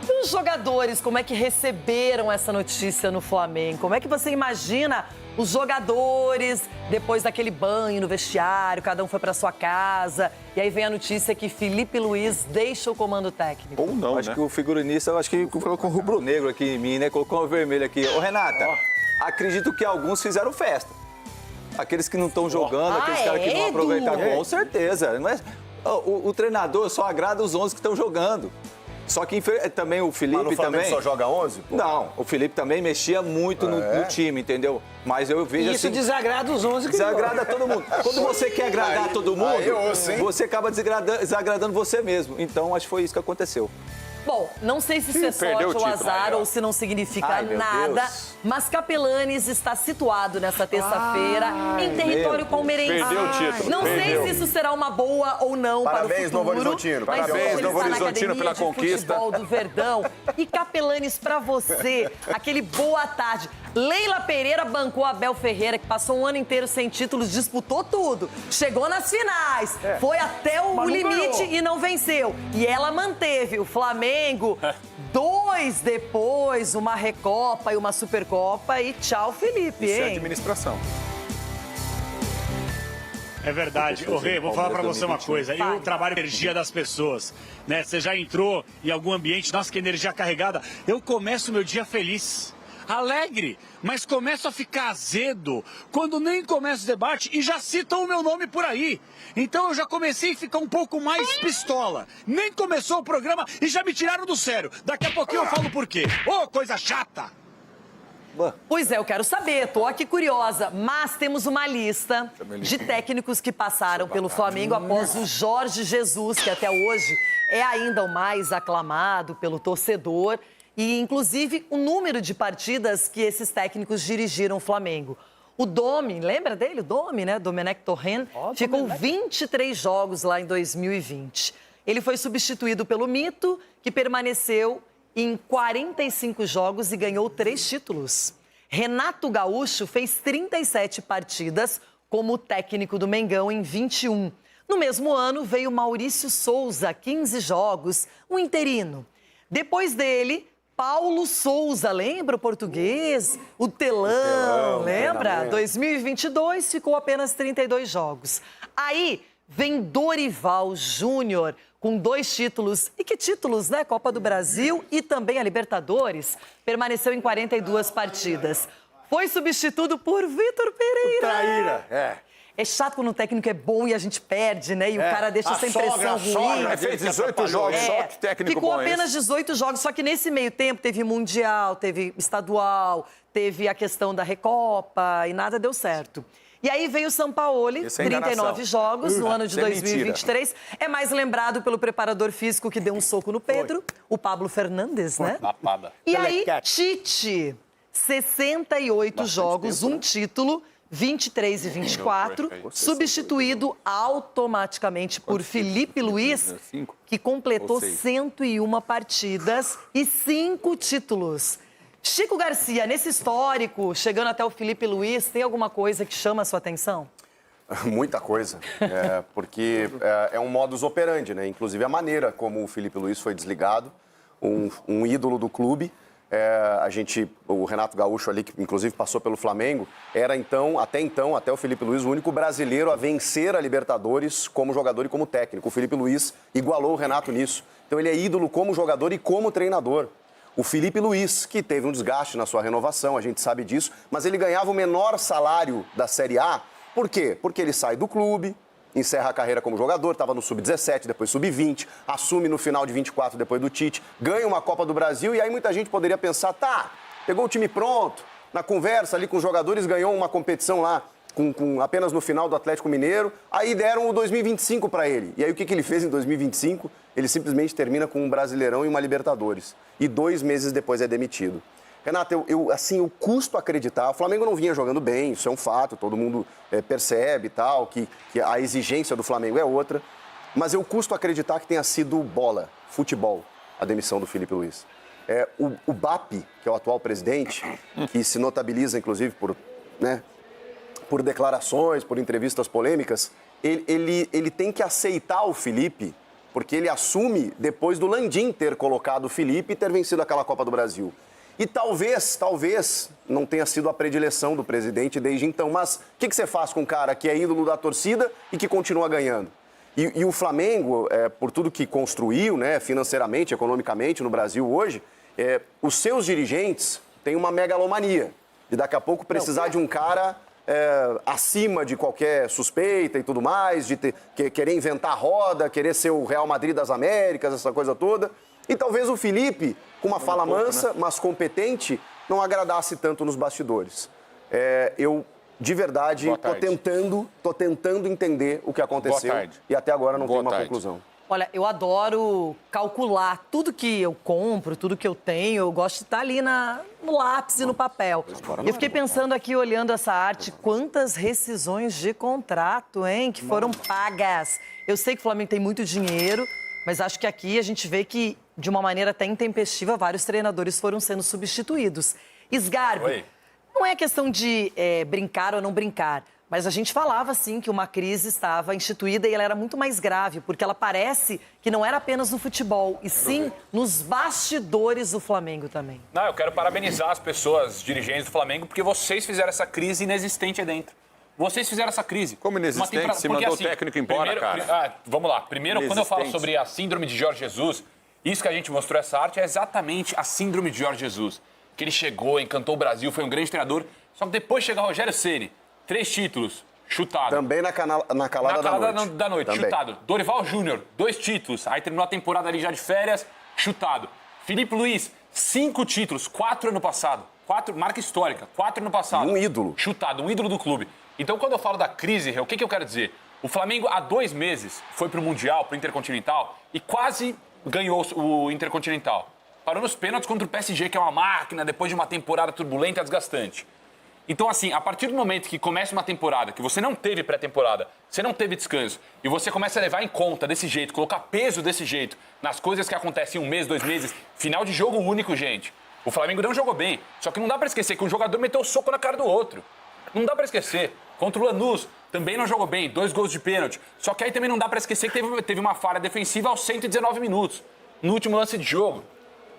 A: E os jogadores, como é que receberam essa notícia no Flamengo? Como é que você imagina os jogadores, depois daquele banho no vestiário, cada um foi para sua casa, e aí vem a notícia que Felipe Luiz deixa o comando técnico?
G: Ou não, acho que o figurinista, colocou um rubro-negro aqui em mim, né? Colocou uma vermelha aqui. Ô, Renata, acredito que alguns fizeram festa. Aqueles que não estão jogando, aqueles caras que não aproveitaram. Com certeza. Não é... o treinador só agrada os 11 que estão jogando. Só que também o Felipe
W: no Flamengo
G: também...
W: só joga 11? Pô.
G: Não, o Felipe também mexia muito no time, entendeu? Mas eu vejo
E: isso
G: assim...
E: desagrada os 11 que
G: desagrada todo mundo. Quando você quer agradar todo mundo, você acaba desagradando você mesmo. Então, acho que foi isso que aconteceu.
A: Bom, não sei se isso é sorte ou azar ou se não significa nada, mas Capelanes está situado nessa terça-feira em território palmeirense.
J: Perdeu o título.
A: Não sei se isso será uma boa ou não para o futuro.
W: Novo Horizontino.
J: Parabéns, Novo Horizontino, pela conquista.
A: Futebol do Verdão. E Capelanes, para você, aquele boa tarde. Leila Pereira bancou Abel Ferreira, que passou um ano inteiro sem títulos, disputou tudo. Chegou nas finais, foi até o limite e não venceu. E ela manteve o Flamengo 2 depois, uma Recopa e uma Supercopa. E tchau, Felipe,
J: Isso
A: hein?
J: é administração.
F: É verdade. Ô, Rê, vou falar pra você uma coisa. Eu trabalho energia das pessoas, né? Você já entrou em algum ambiente, nossa, que energia carregada. Eu começo o meu dia feliz.
H: alegre, mas começo a ficar azedo quando nem começa o debate e já citam o meu nome por aí. Então eu já comecei a ficar um pouco mais pistola. Nem começou o programa e já me tiraram do sério. Daqui a pouquinho eu falo por quê. Ô, coisa chata!
A: Pois é, eu quero saber, tô aqui curiosa, mas temos uma lista de técnicos que passaram pelo Flamengo após o Jorge Jesus, que até hoje é ainda o mais aclamado pelo torcedor, e inclusive o número de partidas que esses técnicos dirigiram o Flamengo. O Domi, lembra dele? O Domi, né? Domenech Torrent, ficou 23 jogos lá em 2020. Ele foi substituído pelo Mito, que permaneceu em 45 jogos e ganhou 3 títulos. Renato Gaúcho fez 37 partidas como técnico do Mengão em 21. No mesmo ano, veio Maurício Souza, 15 jogos, um interino. Depois dele, Paulo Souza, lembra o português? O telão, lembra? 2022, ficou apenas 32 jogos. Aí vem Dorival Júnior, com 2 títulos. E que títulos, né? Copa do Brasil e também a Libertadores. Permaneceu em 42 partidas. Foi substituído por Vitor Pereira.
F: Traíra, é.
A: É chato quando o técnico é bom e a gente perde, né? E o cara deixa essa impressão ruim.
J: Fez 18 jogos, só que técnico
A: ficou
J: bom
A: apenas 18 jogos, só que nesse meio tempo teve Mundial, teve Estadual, teve a questão da Recopa e nada deu certo. E aí veio o Sampaoli, 39 jogos no ano de 2023. É mais lembrado pelo preparador físico que deu um soco no Pedro, o Pablo Fernandes, né?
V: Lapada.
A: E aí, Tite, 68 jogos, um título, 23 e 24, substituído automaticamente por Felipe Luiz, que completou 101 partidas e 5 títulos. Chico Garcia, nesse histórico, chegando até o Felipe Luiz, tem alguma coisa que chama a sua atenção?
W: Muita coisa, porque é um modus operandi, né? Inclusive a maneira como o Felipe Luiz foi desligado, um ídolo do clube. O Renato Gaúcho ali, que inclusive passou pelo Flamengo, era até o Felipe Luiz, o único brasileiro a vencer a Libertadores como jogador e como técnico. O Felipe Luiz igualou o Renato nisso. Então ele é ídolo como jogador e como treinador. O Felipe Luiz, que teve um desgaste na sua renovação, a gente sabe disso, mas ele ganhava o menor salário da Série A. Por quê? Porque ele sai do clube, encerra a carreira como jogador, estava no Sub-17, depois Sub-20, assume no final de 24, depois do Tite, ganha uma Copa do Brasil, e aí muita gente poderia pensar, pegou o time pronto, na conversa ali com os jogadores, ganhou uma competição lá, apenas no final do Atlético Mineiro, aí deram o 2025 para ele. E aí o que ele fez em 2025? Ele simplesmente termina com um Brasileirão e uma Libertadores. E 2 meses depois é demitido. Renato, eu custo acreditar, o Flamengo não vinha jogando bem, isso é um fato, todo mundo percebe e tal, que a exigência do Flamengo é outra, mas eu custo acreditar que tenha sido bola, futebol, a demissão do Felipe Luiz. O BAP, que é o atual presidente, que se notabiliza inclusive por declarações, por entrevistas polêmicas, ele tem que aceitar o Felipe, porque ele assume depois do Landim ter colocado o Felipe e ter vencido aquela Copa do Brasil. E talvez não tenha sido a predileção do presidente desde então, mas o que você faz com um cara que é ídolo da torcida e que continua ganhando? E o Flamengo, por tudo que construiu, né, financeiramente, economicamente no Brasil hoje, os seus dirigentes têm uma megalomania de daqui a pouco precisar de um cara acima de qualquer suspeita e tudo mais, de querer inventar roda, querer ser o Real Madrid das Américas, essa coisa toda. E talvez o Felipe, com uma fala mansa, mas competente, não agradasse tanto nos bastidores. Eu, de verdade, tô tentando entender o que aconteceu e até agora não tenho uma conclusão.
A: Olha, eu adoro calcular tudo que eu compro, tudo que eu tenho, eu gosto de estar ali no lápis e no papel. Eu fiquei pensando aqui, olhando essa arte, quantas rescisões de contrato, hein, que foram pagas. Eu sei que o Flamengo tem muito dinheiro, mas acho que aqui a gente vê que, de uma maneira até intempestiva, vários treinadores foram sendo substituídos. Sgarbi, não é questão de brincar ou não brincar, mas a gente falava, assim, que uma crise estava instituída e ela era muito mais grave, porque ela parece que não era apenas no futebol, e sim nos bastidores do Flamengo também.
V: Não, eu quero parabenizar as pessoas, dirigentes do Flamengo, porque vocês fizeram essa crise inexistente aí dentro. Vocês fizeram essa crise.
J: Como inexistente? Você mandou o técnico embora, cara.
V: Vamos lá. Primeiro, quando eu falo sobre a síndrome de Jorge Jesus, isso que a gente mostrou, essa arte, é exatamente a síndrome de Jorge Jesus. que ele chegou, encantou o Brasil, foi um grande treinador. Só que depois chega Rogério Ceni, 3 títulos, chutado.
W: Também na calada
V: da noite,
W: Também.
V: chutado. Dorival Júnior, 2 títulos, aí terminou a temporada ali já de férias, chutado. Felipe Luiz, 5 títulos, 4 ano passado. 4, marca histórica, 4 ano passado.
W: Um ídolo.
V: Chutado, um ídolo do clube. Então, quando eu falo da crise, o que eu quero dizer? O Flamengo, há 2 meses, foi pro Mundial, pro Intercontinental, e quase ganhou o Intercontinental. Parou nos pênaltis contra o PSG, que é uma máquina, depois de uma temporada turbulenta e desgastante. Então, assim, a partir do momento que começa uma temporada, que você não teve pré-temporada, você não teve descanso, e você começa a levar em conta desse jeito, colocar peso desse jeito, nas coisas que acontecem em 1 mês, 2 meses, final de jogo único, gente. O Flamengo não jogou bem, só que não dá pra esquecer que um jogador meteu o soco na cara do outro. Não dá pra esquecer. Contra o Lanús, também não jogou bem, 2 gols de pênalti. Só que aí também não dá pra esquecer que teve uma falha defensiva aos 119 minutos, no último lance de jogo.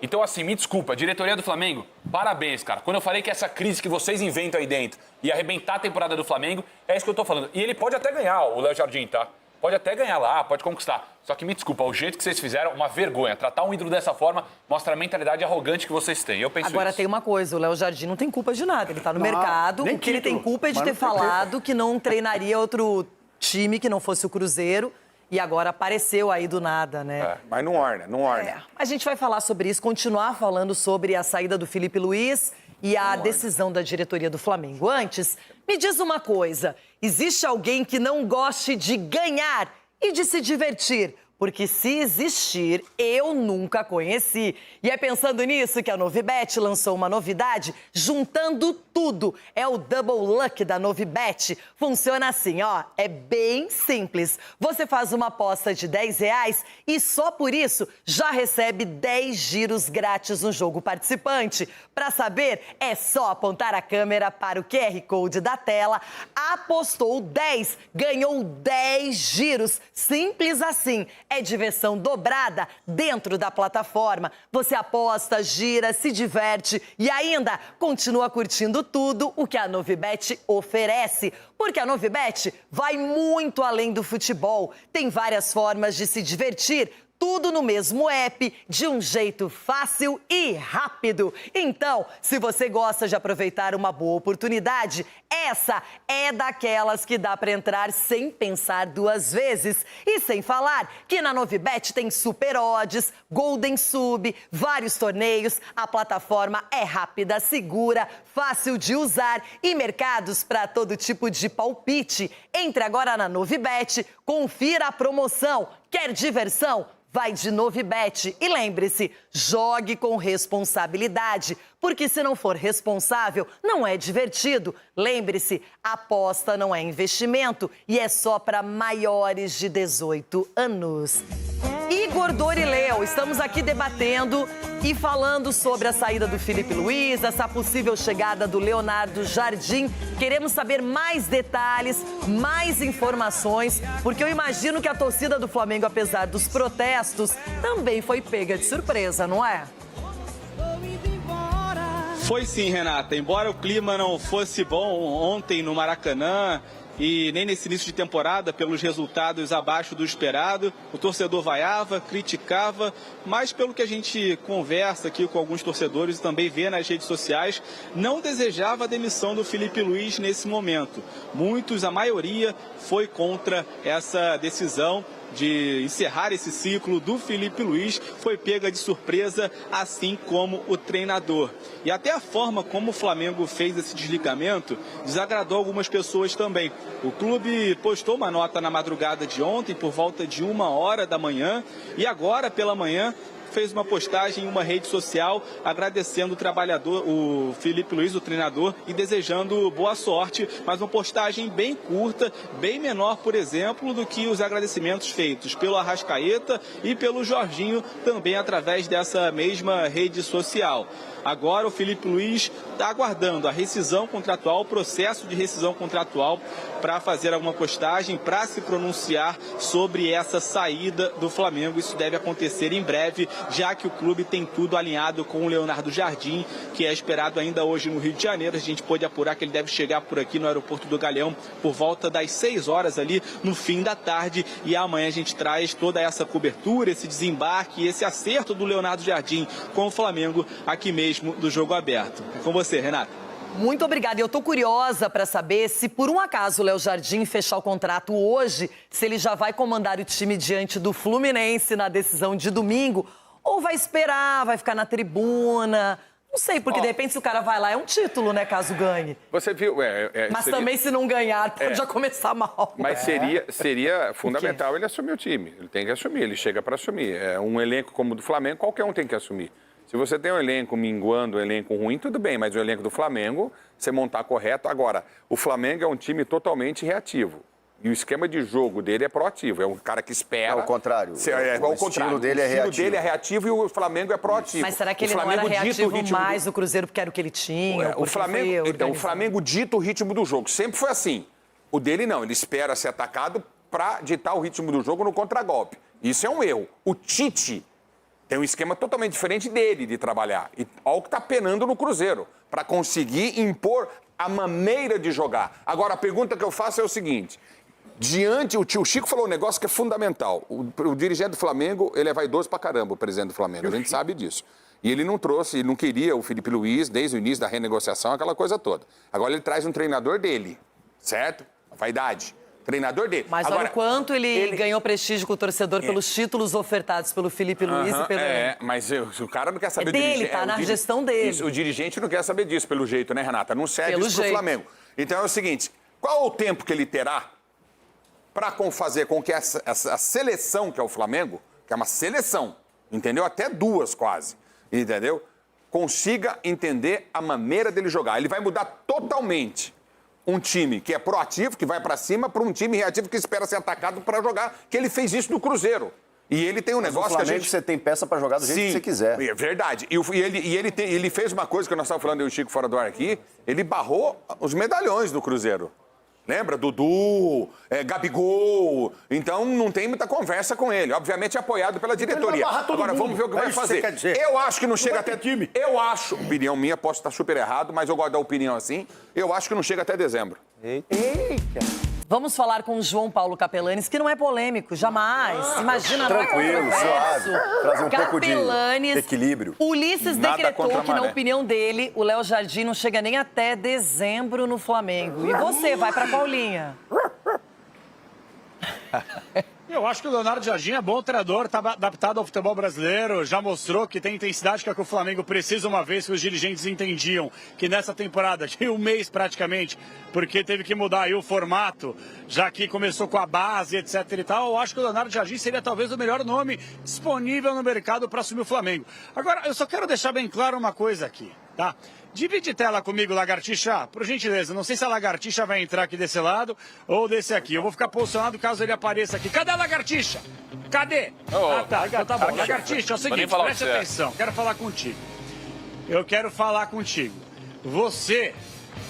V: Então, assim, me desculpa, diretoria do Flamengo, parabéns, cara. Quando eu falei que essa crise que vocês inventam aí dentro ia arrebentar a temporada do Flamengo, é isso que eu tô falando. E ele pode até ganhar, o Léo Jardim, tá? Pode até ganhar lá, pode conquistar. Só que me desculpa, o jeito que vocês fizeram, uma vergonha. Tratar um ídolo dessa forma mostra a mentalidade arrogante que vocês têm. Eu penso
A: Agora
V: isso.
A: tem uma coisa, o Léo Jardim não tem culpa de nada. Ele tá no mercado,
V: nem
A: o que ele tem
V: título,
A: culpa é de
V: mas
A: ter
V: não tem
A: falado
V: culpa.
A: que não treinaria outro time que não fosse o Cruzeiro. E agora apareceu aí do nada, né?
J: Mas não orna.
A: A gente vai falar sobre isso, continuar falando sobre a saída do Felipe Luiz e a decisão da diretoria do Flamengo. Antes, me diz uma coisa, existe alguém que não goste de ganhar e de se divertir? Porque se existir, eu nunca conheci. E é pensando nisso que a Novibet lançou uma novidade, juntando tudo. É o Double Luck da Novibet. Funciona assim, ó, é bem simples. Você faz uma aposta de R$10 e só por isso já recebe 10 giros grátis no jogo participante. Para saber, é só apontar a câmera para o QR Code da tela. Apostou 10, ganhou 10 giros. Simples assim. É diversão dobrada dentro da plataforma. Você aposta, gira, se diverte e ainda continua curtindo tudo o que a Novibet oferece. Porque a Novibet vai muito além do futebol. Tem várias formas de se divertir. Tudo no mesmo app, de um jeito fácil e rápido. Então, se você gosta de aproveitar uma boa oportunidade, essa é daquelas que dá para entrar sem pensar 2 vezes. E sem falar que na Novibet tem Super Odds, Golden Sub, vários torneios. A plataforma é rápida, segura, fácil de usar e mercados para todo tipo de palpite. Entre agora na Novibet, confira a promoção. Quer diversão? Vai de Novibet e lembre-se, jogue com responsabilidade, porque se não for responsável, não é divertido. Lembre-se, aposta não é investimento e é só para maiores de 18 anos. Igor Dorileu, estamos aqui debatendo e falando sobre a saída do Felipe Luiz, essa possível chegada do Leonardo Jardim. Queremos saber mais detalhes, mais informações, porque eu imagino que a torcida do Flamengo, apesar dos protestos, também foi pega de surpresa, não é?
O: Foi sim, Renata. Embora o clima não fosse bom ontem no Maracanã e nem nesse início de temporada, pelos resultados abaixo do esperado, o torcedor vaiava, criticava, mas pelo que a gente conversa aqui com alguns torcedores e também vê nas redes sociais, não desejava a demissão do Felipe Luiz nesse momento. Muitos, a maioria, foi contra essa decisão de encerrar esse ciclo do Felipe Luiz, foi pega de surpresa, assim como o treinador. E até a forma como o Flamengo fez esse desligamento desagradou algumas pessoas também. O clube postou uma nota na madrugada de ontem, por volta de 1h da manhã, e agora pela manhã fez uma postagem em uma rede social agradecendo o trabalhador, o Felipe Luiz, o treinador, e desejando boa sorte, mas uma postagem bem curta, bem menor, por exemplo, do que os agradecimentos feitos pelo Arrascaeta e pelo Jorginho, também através dessa mesma rede social. Agora o Felipe Luiz está aguardando a rescisão contratual, o processo de rescisão contratual para fazer alguma postagem, para se pronunciar sobre essa saída do Flamengo. Isso deve acontecer em breve, já que o clube tem tudo alinhado com o Leonardo Jardim, que é esperado ainda hoje no Rio de Janeiro. A gente pôde apurar que ele deve chegar por aqui no aeroporto do Galeão por volta das 6 horas ali no fim da tarde, e amanhã a gente traz toda essa cobertura, esse desembarque, esse acerto do Leonardo Jardim com o Flamengo aqui mesmo do Jogo Aberto. É com você, Renata.
A: Muito obrigada. Eu tô curiosa para saber se por um acaso o Léo Jardim fechar o contrato hoje, se ele já vai comandar o time diante do Fluminense na decisão de domingo, ou vai esperar, vai ficar na tribuna. Não sei, porque de repente se o cara vai lá é um título, né, caso ganhe.
J: Você viu...
A: Mas
J: seria...
A: também se não ganhar, pode já começar mal.
J: Mas seria fundamental ele assumir o time. Ele tem que assumir, ele chega para assumir. Um elenco como o do Flamengo, qualquer um tem que assumir. Se você tem um elenco minguando, um elenco ruim, tudo bem, mas o elenco do Flamengo, você montar correto. Agora, o Flamengo é um time totalmente reativo. E o esquema de jogo dele é proativo. É um cara que espera.
W: É o contrário.
J: O estilo dele é reativo. O estilo dele é reativo e o Flamengo é proativo.
A: Mas será que ele não era reativo mais do Cruzeiro porque era o que ele tinha?
J: O Flamengo dita o ritmo do jogo. Sempre foi assim. O dele não. Ele espera ser atacado para ditar o ritmo do jogo no contragolpe. Isso é um erro. O Tite tem um esquema totalmente diferente dele de trabalhar. E olha o que está penando no Cruzeiro, para conseguir impor a maneira de jogar. Agora, a pergunta que eu faço é o seguinte: o tio Chico falou um negócio que é fundamental. O dirigente do Flamengo, ele é vaidoso pra caramba, o presidente do Flamengo. A gente sabe disso. E ele não trouxe, ele não queria o Felipe Luiz desde o início da renegociação, aquela coisa toda. Agora ele traz um treinador dele, certo? A vaidade. Treinador dele.
A: Mas olha o quanto ele ganhou prestígio com o torcedor pelos títulos ofertados pelo Felipe Luiz e pelo...
J: Mas o cara não quer saber
A: dele, tá na gestão dele.
J: Isso, o dirigente não quer saber disso, pelo jeito, né, Renata? Não serve isso pro Flamengo. Então é o seguinte, qual o tempo que ele terá para fazer com que essa seleção que é o Flamengo, que é uma seleção, entendeu? Até duas quase, entendeu? Consiga entender a maneira dele jogar. Ele vai mudar totalmente um time que é proativo, que vai para cima, para um time reativo que espera ser atacado para jogar, que ele fez isso no Cruzeiro. E ele tem um negócio
W: Flamengo,
J: que a gente...
W: você tem peça para jogar do jeito que você quiser.
J: É verdade. E ele fez uma coisa que nós estávamos falando, eu e o Chico fora do ar aqui, ele barrou os medalhões do Cruzeiro. Lembra? Dudu, Gabigol. Então não tem muita conversa com ele. Obviamente é apoiado pela diretoria. Agora vamos ver o que vai fazer. Eu acho que não chega até time. Eu acho, opinião minha, posso estar super errado, mas eu gosto da opinião assim. Eu acho que não chega até dezembro.
A: Eita! Vamos falar com o João Paulo Capelanes, que não é polêmico, jamais. Imagina,
W: tranquilo, suave. Trazer um pouco de equilíbrio.
A: Ulisses decretou que, na opinião dele, o Léo Jardim não chega nem até dezembro no Flamengo. E você, vai pra qual linha?
H: Eu acho que o Leonardo Jardim é bom treinador, está adaptado ao futebol brasileiro, já mostrou que tem intensidade que é o que o Flamengo precisa, uma vez que os dirigentes entendiam que nessa temporada, de um mês praticamente, porque teve que mudar aí o formato, já que começou com a base, etc e tal, eu acho que o Leonardo Jardim seria talvez o melhor nome disponível no mercado para assumir o Flamengo. Agora, eu só quero deixar bem claro uma coisa aqui, tá? Divide tela comigo, Lagartixa, por gentileza. Não sei se a Lagartixa vai entrar aqui desse lado ou desse aqui. Eu vou ficar posicionado caso ele apareça aqui. Cadê a Lagartixa? Cadê? Tá. Então tá bom. Lagartixa, é o seguinte, preste atenção. Quero falar contigo. Eu quero falar contigo. Você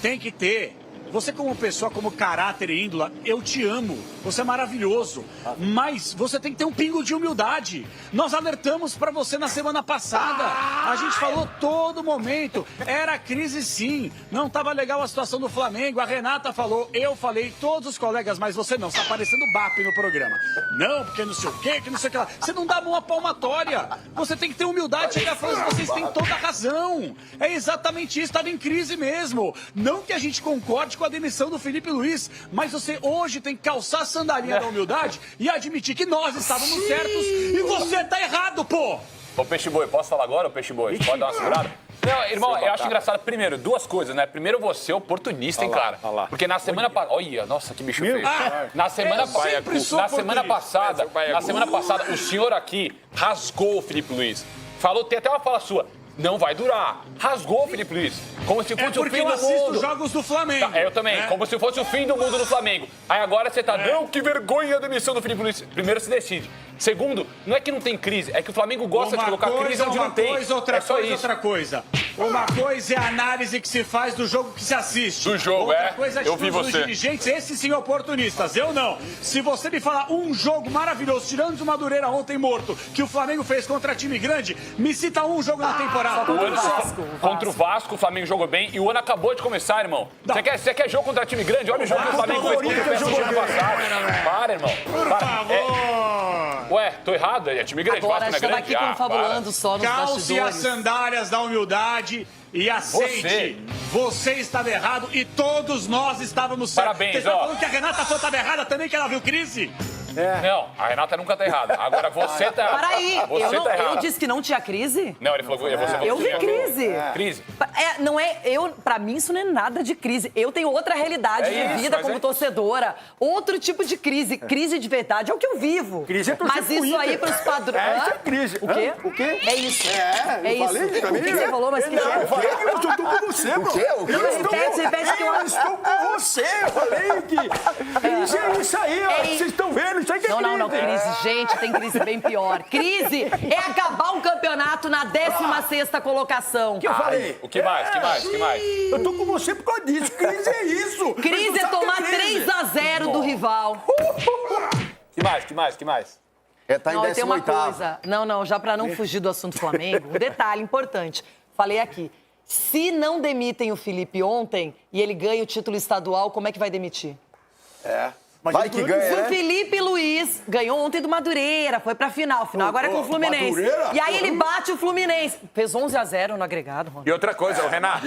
H: tem que ter... Você como pessoa, como caráter e índola, eu te amo. Você é maravilhoso. Mas você tem que ter um pingo de humildade. Nós alertamos pra você na semana passada. A gente falou todo momento. Era crise sim. Não tava legal a situação do Flamengo. A Renata falou, eu falei, todos os colegas, mas você não. Você tá parecendo BAP no programa. Não, porque não sei o quê, que não sei o que lá. Você não dá uma palmatória. Você tem que ter humildade. Chegar falando, vocês têm toda a razão. É exatamente isso. Estava em crise mesmo. Não que a gente concorde com a demissão do Felipe Luiz, mas você hoje tem que calçar a sandalinha da humildade e admitir que nós estávamos certos e você tá errado, pô!
V: Ô, Peixe Boi, posso falar agora, ô Peixe Boi? Pode dar uma segurada? Não, irmão, eu acho engraçado, primeiro, duas coisas, né? Primeiro, você é oportunista, hein, cara? Porque na semana passada... Olha, nossa, que bicho feio. Na semana passada, o senhor aqui rasgou o Felipe Luiz. Falou, tem até uma fala sua. Não vai durar. Rasgou o Felipe Luiz. Como se fosse o fim do mundo.
H: Porque eu assisto jogos do Flamengo.
V: Tá, eu também. Como se fosse o fim do mundo do Flamengo. Aí agora você tá... Não, que vergonha a demissão do Felipe Luiz. Primeiro se decide. Segundo, não é que não tem crise. É que o Flamengo gosta de colocar crise onde não tem.
H: Outra coisa. Uma coisa é a análise que se faz do jogo que se assiste.
V: Do jogo,
H: Outra
V: é?
H: coisa é a
V: Eu vi
H: atitude dos
V: você.
H: dirigentes, esses sim oportunistas, eu não. Se você me falar um jogo maravilhoso, tirando o Madureira ontem morto, que o Flamengo fez contra time grande, me cita um jogo na temporada.
V: Contra o Vasco, o Flamengo jogou bem e o ano acabou de começar, irmão. Você quer jogo contra time grande? Olha o jogo que o Flamengo fez contra o PSG ano passado. Para, irmão.
H: Por favor.
V: Ué, tô errado? É time grande,
A: Agora,
V: Vasco não é
A: estamos
V: grande?
A: aqui confabulando só nos
H: Calce
A: bastidores.
H: as sandálias da humildade e aceite. Você estava errado e todos nós estávamos certos.
V: Parabéns,
H: Você está
V: ó.
H: falando que a Renata Fã estava errada também, que ela viu crise?
V: Não, a Renata nunca tá errada. Agora você tá...
A: Peraí,
V: Você tá errada.
A: eu disse que não tinha crise?
V: Não, ele falou que você falou
A: Eu
V: que
A: vi
V: tinha.
A: crise.
V: Crise.
A: Não é, pra mim isso não é nada de crise. Eu tenho outra realidade de
V: isso,
A: vida
V: mas
A: como
V: é-
A: torcedora. Outro tipo de crise. Crise de verdade é o que eu vivo.
F: Crise é torcer
A: Mas
F: pro
A: isso aí
F: Inter.
A: pros padrões...
F: Isso é crise.
A: O quê?
F: O quê?
A: É isso.
F: É
A: isso.
F: falei pra
A: O
F: mim?
A: que você falou, mas o que
F: Não,
A: é?
F: eu falei que eu estou com você, bro.
W: O quê? O quê?
F: Eu
A: Repete que
F: eu estou com você. Eu falei que... Crise é isso aí, ó. Vocês estão vendo? Isso aí que é crise.
A: Não, crise. Gente, tem crise bem pior. Crise é acabar um campeonato na 16ª colocação.
F: Que eu falei?
V: O que mais? Que mais?
F: Eu tô com você por causa disso. Crise é isso.
A: Crise é tomar 3-0 do rival.
V: Que mais?
W: Tá em
A: Não, tem uma
W: 18º.
A: coisa. Não, já pra não fugir do assunto Flamengo, um detalhe importante. Falei aqui. Se não demitem o Felipe ontem e ele ganha o título estadual, como é que vai demitir?
W: Vai que ganha,
A: O
W: né?
A: Felipe Luiz ganhou ontem do Madureira, foi pra final agora é com o Fluminense.
F: Madureira?
A: E aí ele bate o Fluminense. Fez 11-0 no agregado, Ronaldo.
V: E outra coisa, Renata,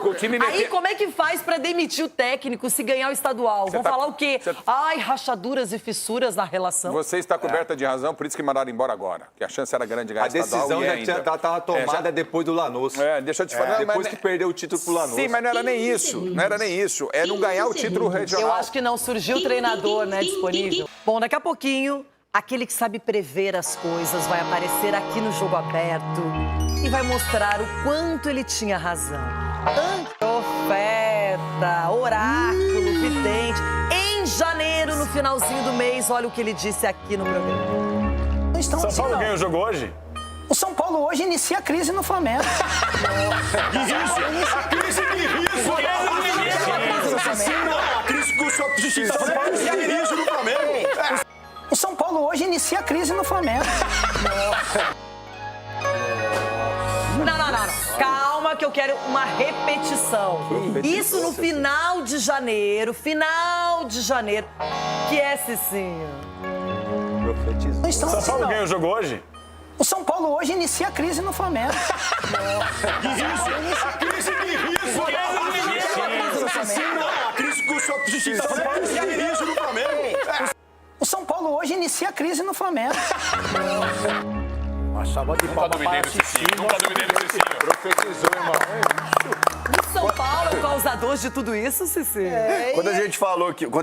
V: o time
A: Aí
V: meteu...
A: como é que faz pra demitir o técnico se ganhar o estadual? Vão
V: tá-
A: falar o quê? Ai, rachaduras e fissuras na relação.
J: Você está coberta de razão, por isso que mandaram embora agora. Que a chance era grande de ganhar
G: A decisão já estava tomada depois do Lanús.
J: Deixa eu te falar.
G: Depois que perdeu o título pro Lanús.
J: Sim, mas não era nem isso. Não era nem isso. É não ganhar o título regional.
A: Eu acho que não surgiu treinador, né, disponível. Bom, daqui a pouquinho, aquele que sabe prever as coisas vai aparecer aqui no Jogo Aberto e vai mostrar o quanto ele tinha razão. Profeta, oráculo, vidente. Em janeiro, no finalzinho do mês, olha o que ele disse aqui no programa.
E: Não estão
V: São
E: assim,
V: Paulo
E: não.
V: ganha o jogo hoje?
E: O São Paulo hoje inicia a crise no Flamengo.
F: A crise de riso. A crise com o seu justiça. São Paulo inicia riso no Flamengo.
E: O São Paulo hoje inicia a crise no Flamengo.
A: Não. Calma que eu quero uma repetição. Isso no final de janeiro, que é, Cicinho?
E: Não estão
V: São
E: assim,
V: Paulo
E: não.
V: ganha o jogo hoje?
E: O São Paulo hoje inicia a crise no Flamengo.
F: A crise de riso. A crise com o seu justiça. São Paulo inicia riso no Flamengo.
E: O São Paulo hoje inicia a crise no Flamengo.
F: Uma salva de
V: Nunca
F: palmas
V: duvidei
F: para
V: do Cicinho. Nunca duvidei do Cicinho.
G: Profetizou, irmão.
A: O São Paulo é o causador de tudo isso, Cicinho?
W: Quando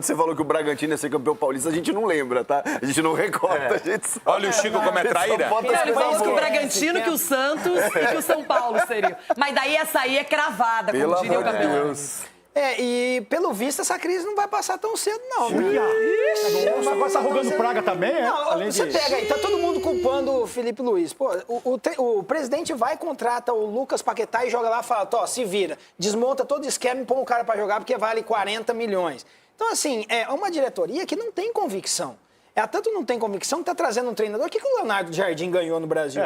W: você falou que o Bragantino ia ser campeão paulista, a gente não lembra, tá? A gente não recorda, a gente só...
J: Olha o Chico como é traíra.
A: Não, ele falou que o Bragantino, que o Santos e que o São Paulo seriam. Mas daí essa aí é cravada, como
W: Pelo
A: diria o
W: amor de
A: campeão.
W: Deus.
E: E pelo visto essa crise não vai passar tão cedo, não. Viu?
F: Nossa, agora tá rogando praga também, é?
E: Não,
F: Além
E: você
F: disso.
E: pega aí, tá todo mundo culpando o Felipe Luiz. Pô, o presidente vai, contrata o Lucas Paquetá e joga lá e fala, se vira, desmonta todo o esquema e põe o cara pra jogar porque vale 40 milhões. Então, assim, é uma diretoria que não tem convicção. Tanto não tem convicção que tá trazendo um treinador. O que o Leonardo Jardim ganhou no Brasil?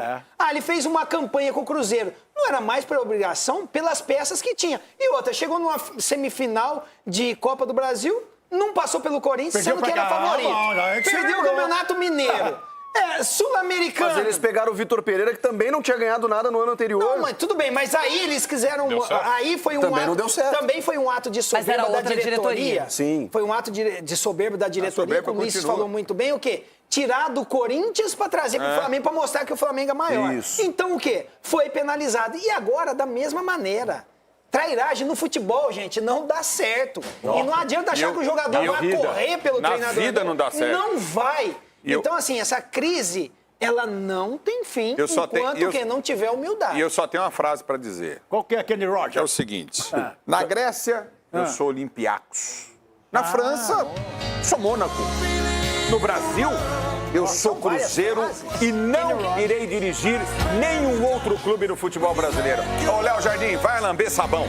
E: Ele fez uma campanha com o Cruzeiro. Não era mais por obrigação, pelas peças que tinha. E outra, chegou numa semifinal de Copa do Brasil, não passou pelo Corinthians,
F: Perdeu
E: sendo que
F: pra
E: era
F: cá.
E: favorito. Perdeu o Campeonato Mineiro. Sul-Americano.
W: Mas eles pegaram o Vitor Pereira, que também não tinha ganhado nada no ano anterior.
E: Não, mas tudo bem, mas aí eles quiseram. Aí foi um
W: Também
E: ato.
W: não deu certo.
E: Também foi um ato de
A: Mas era
E: soberba da
A: outra diretoria.
W: Sim.
E: Foi um ato de soberba da diretoria,
J: soberba
E: que o Luiz
J: continua.
E: falou muito bem, o quê? Tirar do Corinthians para trazer para o Flamengo, para mostrar que o Flamengo é maior.
W: Isso.
E: Então o quê? Foi penalizado. E agora, da mesma maneira. Trairagem no futebol, gente, não dá certo. E não adianta achar que o jogador vai correr pelo
J: Na
E: treinador.
J: vida não dá certo.
E: Não vai.
J: Eu-
E: Então, assim, essa crise, ela não tem fim enquanto quem não tiver humildade.
J: E eu só tenho uma frase para dizer.
F: Qual que é, Kenny
J: É
F: Rogers?
J: o seguinte. Na Grécia, eu sou Olympiacos. Na França, sou Mônaco. No Brasil, Eu sou Cruzeiro e não irei dirigir nenhum outro clube no futebol brasileiro. Ô, Léo Jardim, vai lamber sabão.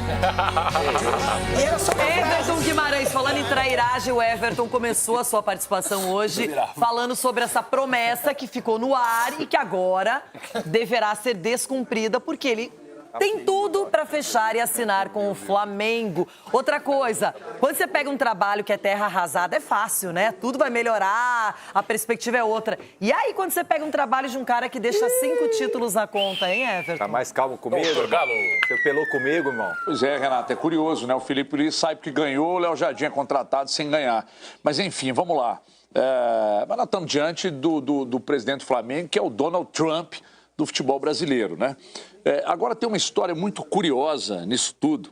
A: Everton Guimarães, falando em trairagem, o Everton começou a sua participação hoje falando sobre essa promessa que ficou no ar e que agora deverá ser descumprida, porque ele tem tudo para fechar e assinar com o Flamengo. Outra coisa, quando você pega um trabalho que é terra arrasada, é fácil, né? Tudo vai melhorar, a perspectiva é outra. E aí, quando você pega um trabalho de um cara que deixa 5 títulos na conta, hein, Everton?
G: Tá mais calmo comigo? Você pelou comigo, irmão?
U: Pois é, Renato, é curioso, né? O Felipe Luiz sabe que ganhou, o Léo Jardim é contratado sem ganhar. Mas, enfim, vamos lá. Mas nós estamos diante do presidente do Flamengo, que é o Donald Trump do futebol brasileiro, né? Agora tem uma história muito curiosa nisso tudo,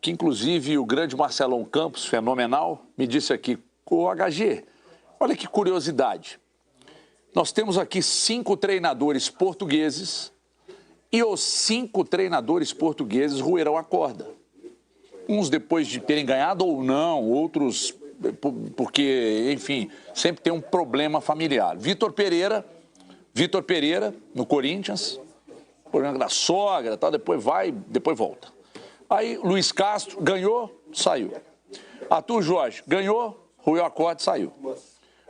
U: que inclusive o grande Marcelão Campos, fenomenal, me disse aqui, o HG, olha que curiosidade, nós temos aqui 5 treinadores portugueses e os 5 treinadores portugueses roeram a corda. Uns depois de terem ganhado ou não, outros porque, enfim, sempre tem um problema familiar. Vitor Pereira, no Corinthians, problema da sogra, tal, depois volta. Aí, Luiz Castro ganhou, saiu. Arthur Jorge ganhou, roeu a corda, saiu.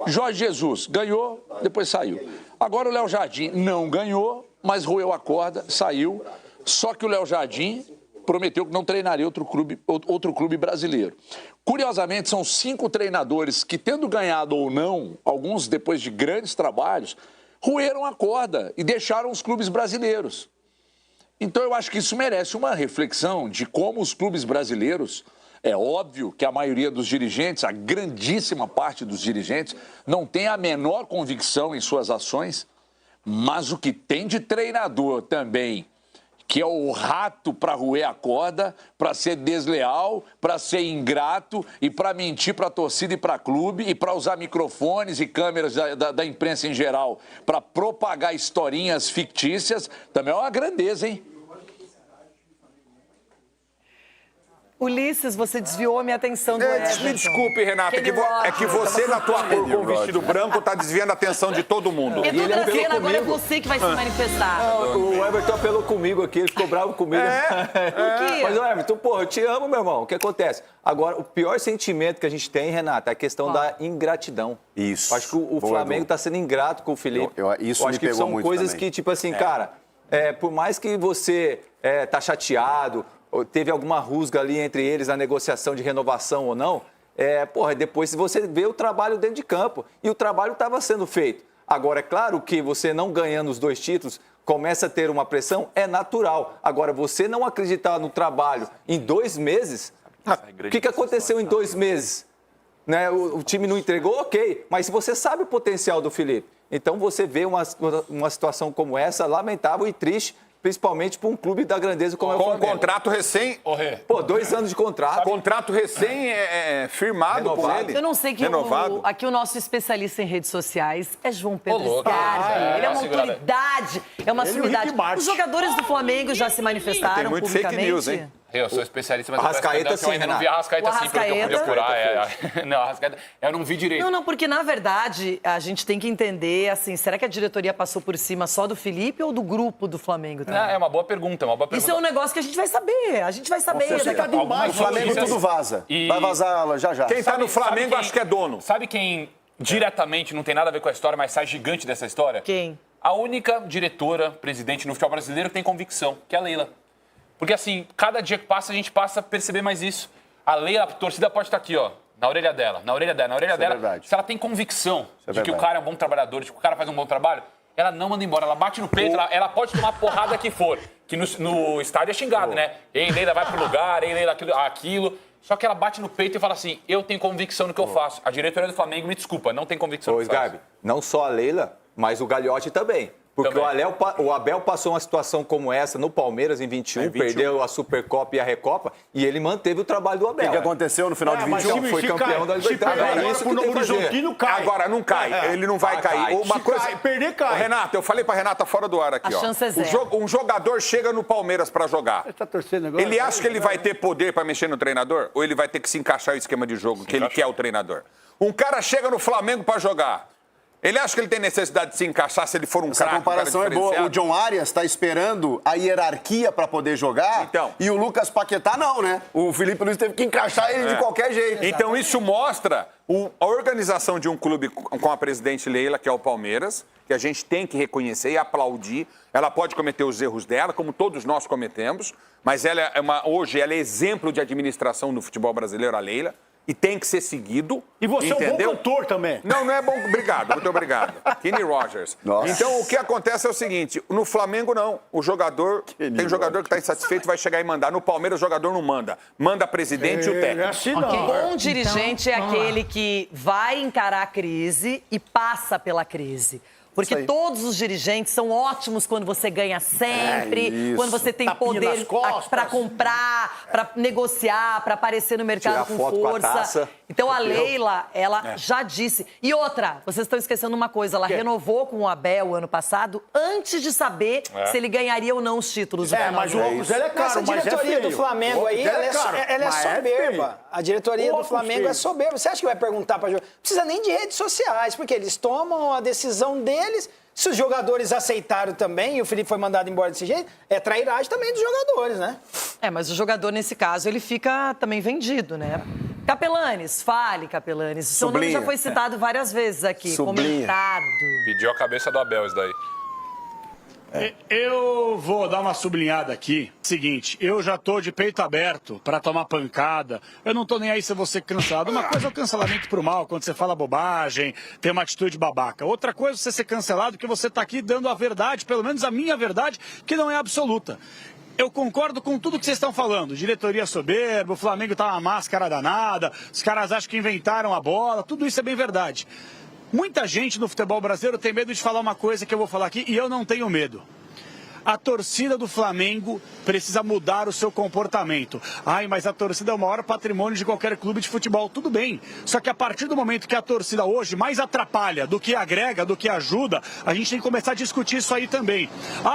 U: Jorge Jesus ganhou, depois saiu. Agora o Léo Jardim não ganhou, mas roeu a corda, saiu. Só que o Léo Jardim prometeu que não treinaria outro clube brasileiro. Curiosamente, são 5 treinadores que, tendo ganhado ou não, alguns depois de grandes trabalhos, roeram a corda e deixaram os clubes brasileiros. Então eu acho que isso merece uma reflexão de como os clubes brasileiros, é óbvio que a maioria dos dirigentes, a grandíssima parte dos dirigentes, não tem a menor convicção em suas ações, mas o que tem de treinador também, que é o rato para roer a corda, para ser desleal, para ser ingrato e para mentir para a torcida e para clube e para usar microfones e câmeras da imprensa em geral para propagar historinhas fictícias, também é uma grandeza, hein?
A: Ulisses, você desviou a minha atenção do Everton.
J: Me desculpe, Renata, é que você, na tua cor com o vestido branco, tá desviando a atenção de todo mundo.
A: Eu tô trazendo, agora é você que vai se manifestar.
G: O Everton apelou comigo aqui, ele ficou bravo comigo.
A: Por quê?
G: Mas, Everton, porra, eu te amo, meu irmão. O que acontece? Agora, o pior sentimento que a gente tem, Renata, é a questão da ingratidão.
W: Isso.
G: Acho que o Flamengo tá sendo ingrato com o Felipe.
W: Isso
G: eu
W: me
G: acho que
W: pegou
G: são
W: muito
G: coisas
W: também.
G: que, tipo assim, cara, por mais que você tá chateado, teve alguma rusga ali entre eles na negociação de renovação ou não, depois você vê o trabalho dentro de campo. E o trabalho estava sendo feito. Agora, é claro que você não ganhando os 2 títulos, começa a ter uma pressão, é natural. Agora, você não acreditar no trabalho em 2 meses, o que aconteceu em 2 meses? Né? O time não entregou, ok, mas você sabe o potencial do Felipe. Então, você vê uma situação como essa, lamentável e triste, principalmente para um clube da grandeza como é o Flamengo.
J: Com um contrato recém...
G: Pô, 2 anos de contrato.
J: Contrato recém firmado
G: renovado.
J: Com ele.
A: Eu não sei que aqui o nosso especialista em redes sociais é João Pedro Scarpa. Ele é uma autoridade, é uma sumidade. Os jogadores do Flamengo já se manifestaram
J: Tem muito
A: publicamente.
J: fake news, hein?
V: Eu sou especialista, mas
G: Arrascaeta sim,
V: eu ainda não vi a Arrascaeta
A: O
V: sim, pelo que eu pude
A: Arrascaeta?
V: apurar. Não, a Arrascaeta, eu não vi direito.
A: Não, porque na verdade a gente tem que entender, assim, será que a diretoria passou por cima só do Felipe ou do grupo do Flamengo também?
V: Não, é uma boa pergunta,
A: Isso é um negócio que a gente vai saber,
W: O Flamengo tudo vaza. Vai vazar já.
J: Quem tá no Flamengo acho que é dono.
V: Sabe quem diretamente não tem nada a ver com a história, mas sai gigante dessa história?
A: Quem?
V: A única diretora, presidente no futebol brasileiro que tem convicção, que é a Leila. Porque, assim, cada dia que passa, a gente passa a perceber mais isso. A Leila, a torcida pode estar aqui, ó, na orelha dela.
W: Verdade.
V: Se ela tem convicção de que o cara é um bom trabalhador, de que o cara faz um bom trabalho, ela não manda embora. Ela bate no peito, ela pode tomar a porrada que for. Que no estádio é xingado, né? Ei, Leila, vai pro lugar, ei, Leila, aquilo. Só que ela bate no peito e fala assim, eu tenho convicção no que eu faço. A diretoria do Flamengo, me desculpa, não tem convicção no que faz.
G: Não só a Leila, mas o Gagliotti também. Porque o Abel passou uma situação como essa no Palmeiras em 21, perdeu a Supercopa e a Recopa, e ele manteve o trabalho do Abel.
W: O que aconteceu no final de 21?
G: Foi campeão da Libertadores.
J: Agora não cai, ele não vai cair. Uma coisa...
F: Perder, cai.
J: Renato, eu falei pra Renata fora do ar aqui,
A: A chance é zero.
J: Um jogador chega no Palmeiras pra jogar.
F: Você tá torcendo agora?
J: Ele acha que ele vai ter poder pra mexer no treinador? Ou ele vai ter que se encaixar no esquema de jogo, que ele quer o treinador? Um cara chega no Flamengo pra jogar. Ele acha que ele tem necessidade de se encaixar se ele for um craque?
W: Essa comparação é boa. O John Arias está esperando a hierarquia para poder jogar e o Lucas Paquetá não, né? O Felipe Luiz teve que encaixar ele de qualquer jeito.
J: Então isso mostra a organização de um clube com a presidente Leila, que é o Palmeiras, que a gente tem que reconhecer e aplaudir. Ela pode cometer os erros dela, como todos nós cometemos, mas ela hoje ela é exemplo de administração no futebol brasileiro, a Leila. E tem que ser seguido.
F: E você
J: entendeu?
F: é um bom cantor também.
J: Não é bom. Obrigado, muito obrigado. Kenny Rogers.
W: Nossa.
J: Então, o que acontece é o seguinte: no Flamengo, não. O jogador. Tem jogador que está insatisfeito, vai chegar e mandar. No Palmeiras, o jogador não manda. Manda presidente e o técnico.
F: É assim não.
A: Bom dirigente é aquele que vai encarar a crise e passa pela crise. Porque todos os dirigentes são ótimos quando você ganha sempre, quando você tem poder para comprar, para negociar, para aparecer no mercado com força. Então a Leila, ela já disse. E outra, vocês estão esquecendo uma coisa, ela renovou com o Abel ano passado antes de saber se ele ganharia ou não os títulos.
F: Mas o óculos é caro,
E: essa diretoria do Flamengo aí, ela é soberba. A diretoria do Flamengo é soberba. Você acha que vai perguntar para jogador? Não precisa nem de redes sociais, porque eles tomam a decisão deles. Se os jogadores aceitaram também, e o Felipe foi mandado embora desse jeito, é trairagem também dos jogadores, né?
A: Mas o jogador, nesse caso, ele fica também vendido, né? Capelanes, fale, Capelanes. O seu nome já foi citado várias vezes aqui, comentado.
V: Pediu a cabeça do Abel isso daí.
H: Eu vou dar uma sublinhada aqui. Seguinte, eu já tô de peito aberto pra tomar pancada. Eu não tô nem aí se eu vou ser cancelado. Uma coisa é o cancelamento pro mal, quando você fala bobagem, tem uma atitude babaca. Outra coisa é você ser cancelado porque você tá aqui dando a verdade, pelo menos a minha verdade, que não é absoluta. Eu concordo com tudo que vocês estão falando. Diretoria soberba, o Flamengo tá uma máscara danada, os caras acham que inventaram a bola, tudo isso é bem verdade. Muita gente no futebol brasileiro tem medo de falar uma coisa que eu vou falar aqui e eu não tenho medo. A torcida do Flamengo precisa mudar o seu comportamento. Mas a torcida é o maior patrimônio de qualquer clube de futebol. Tudo bem. Só que a partir do momento que a torcida hoje mais atrapalha do que agrega, do que ajuda, a gente tem que começar a discutir isso aí também.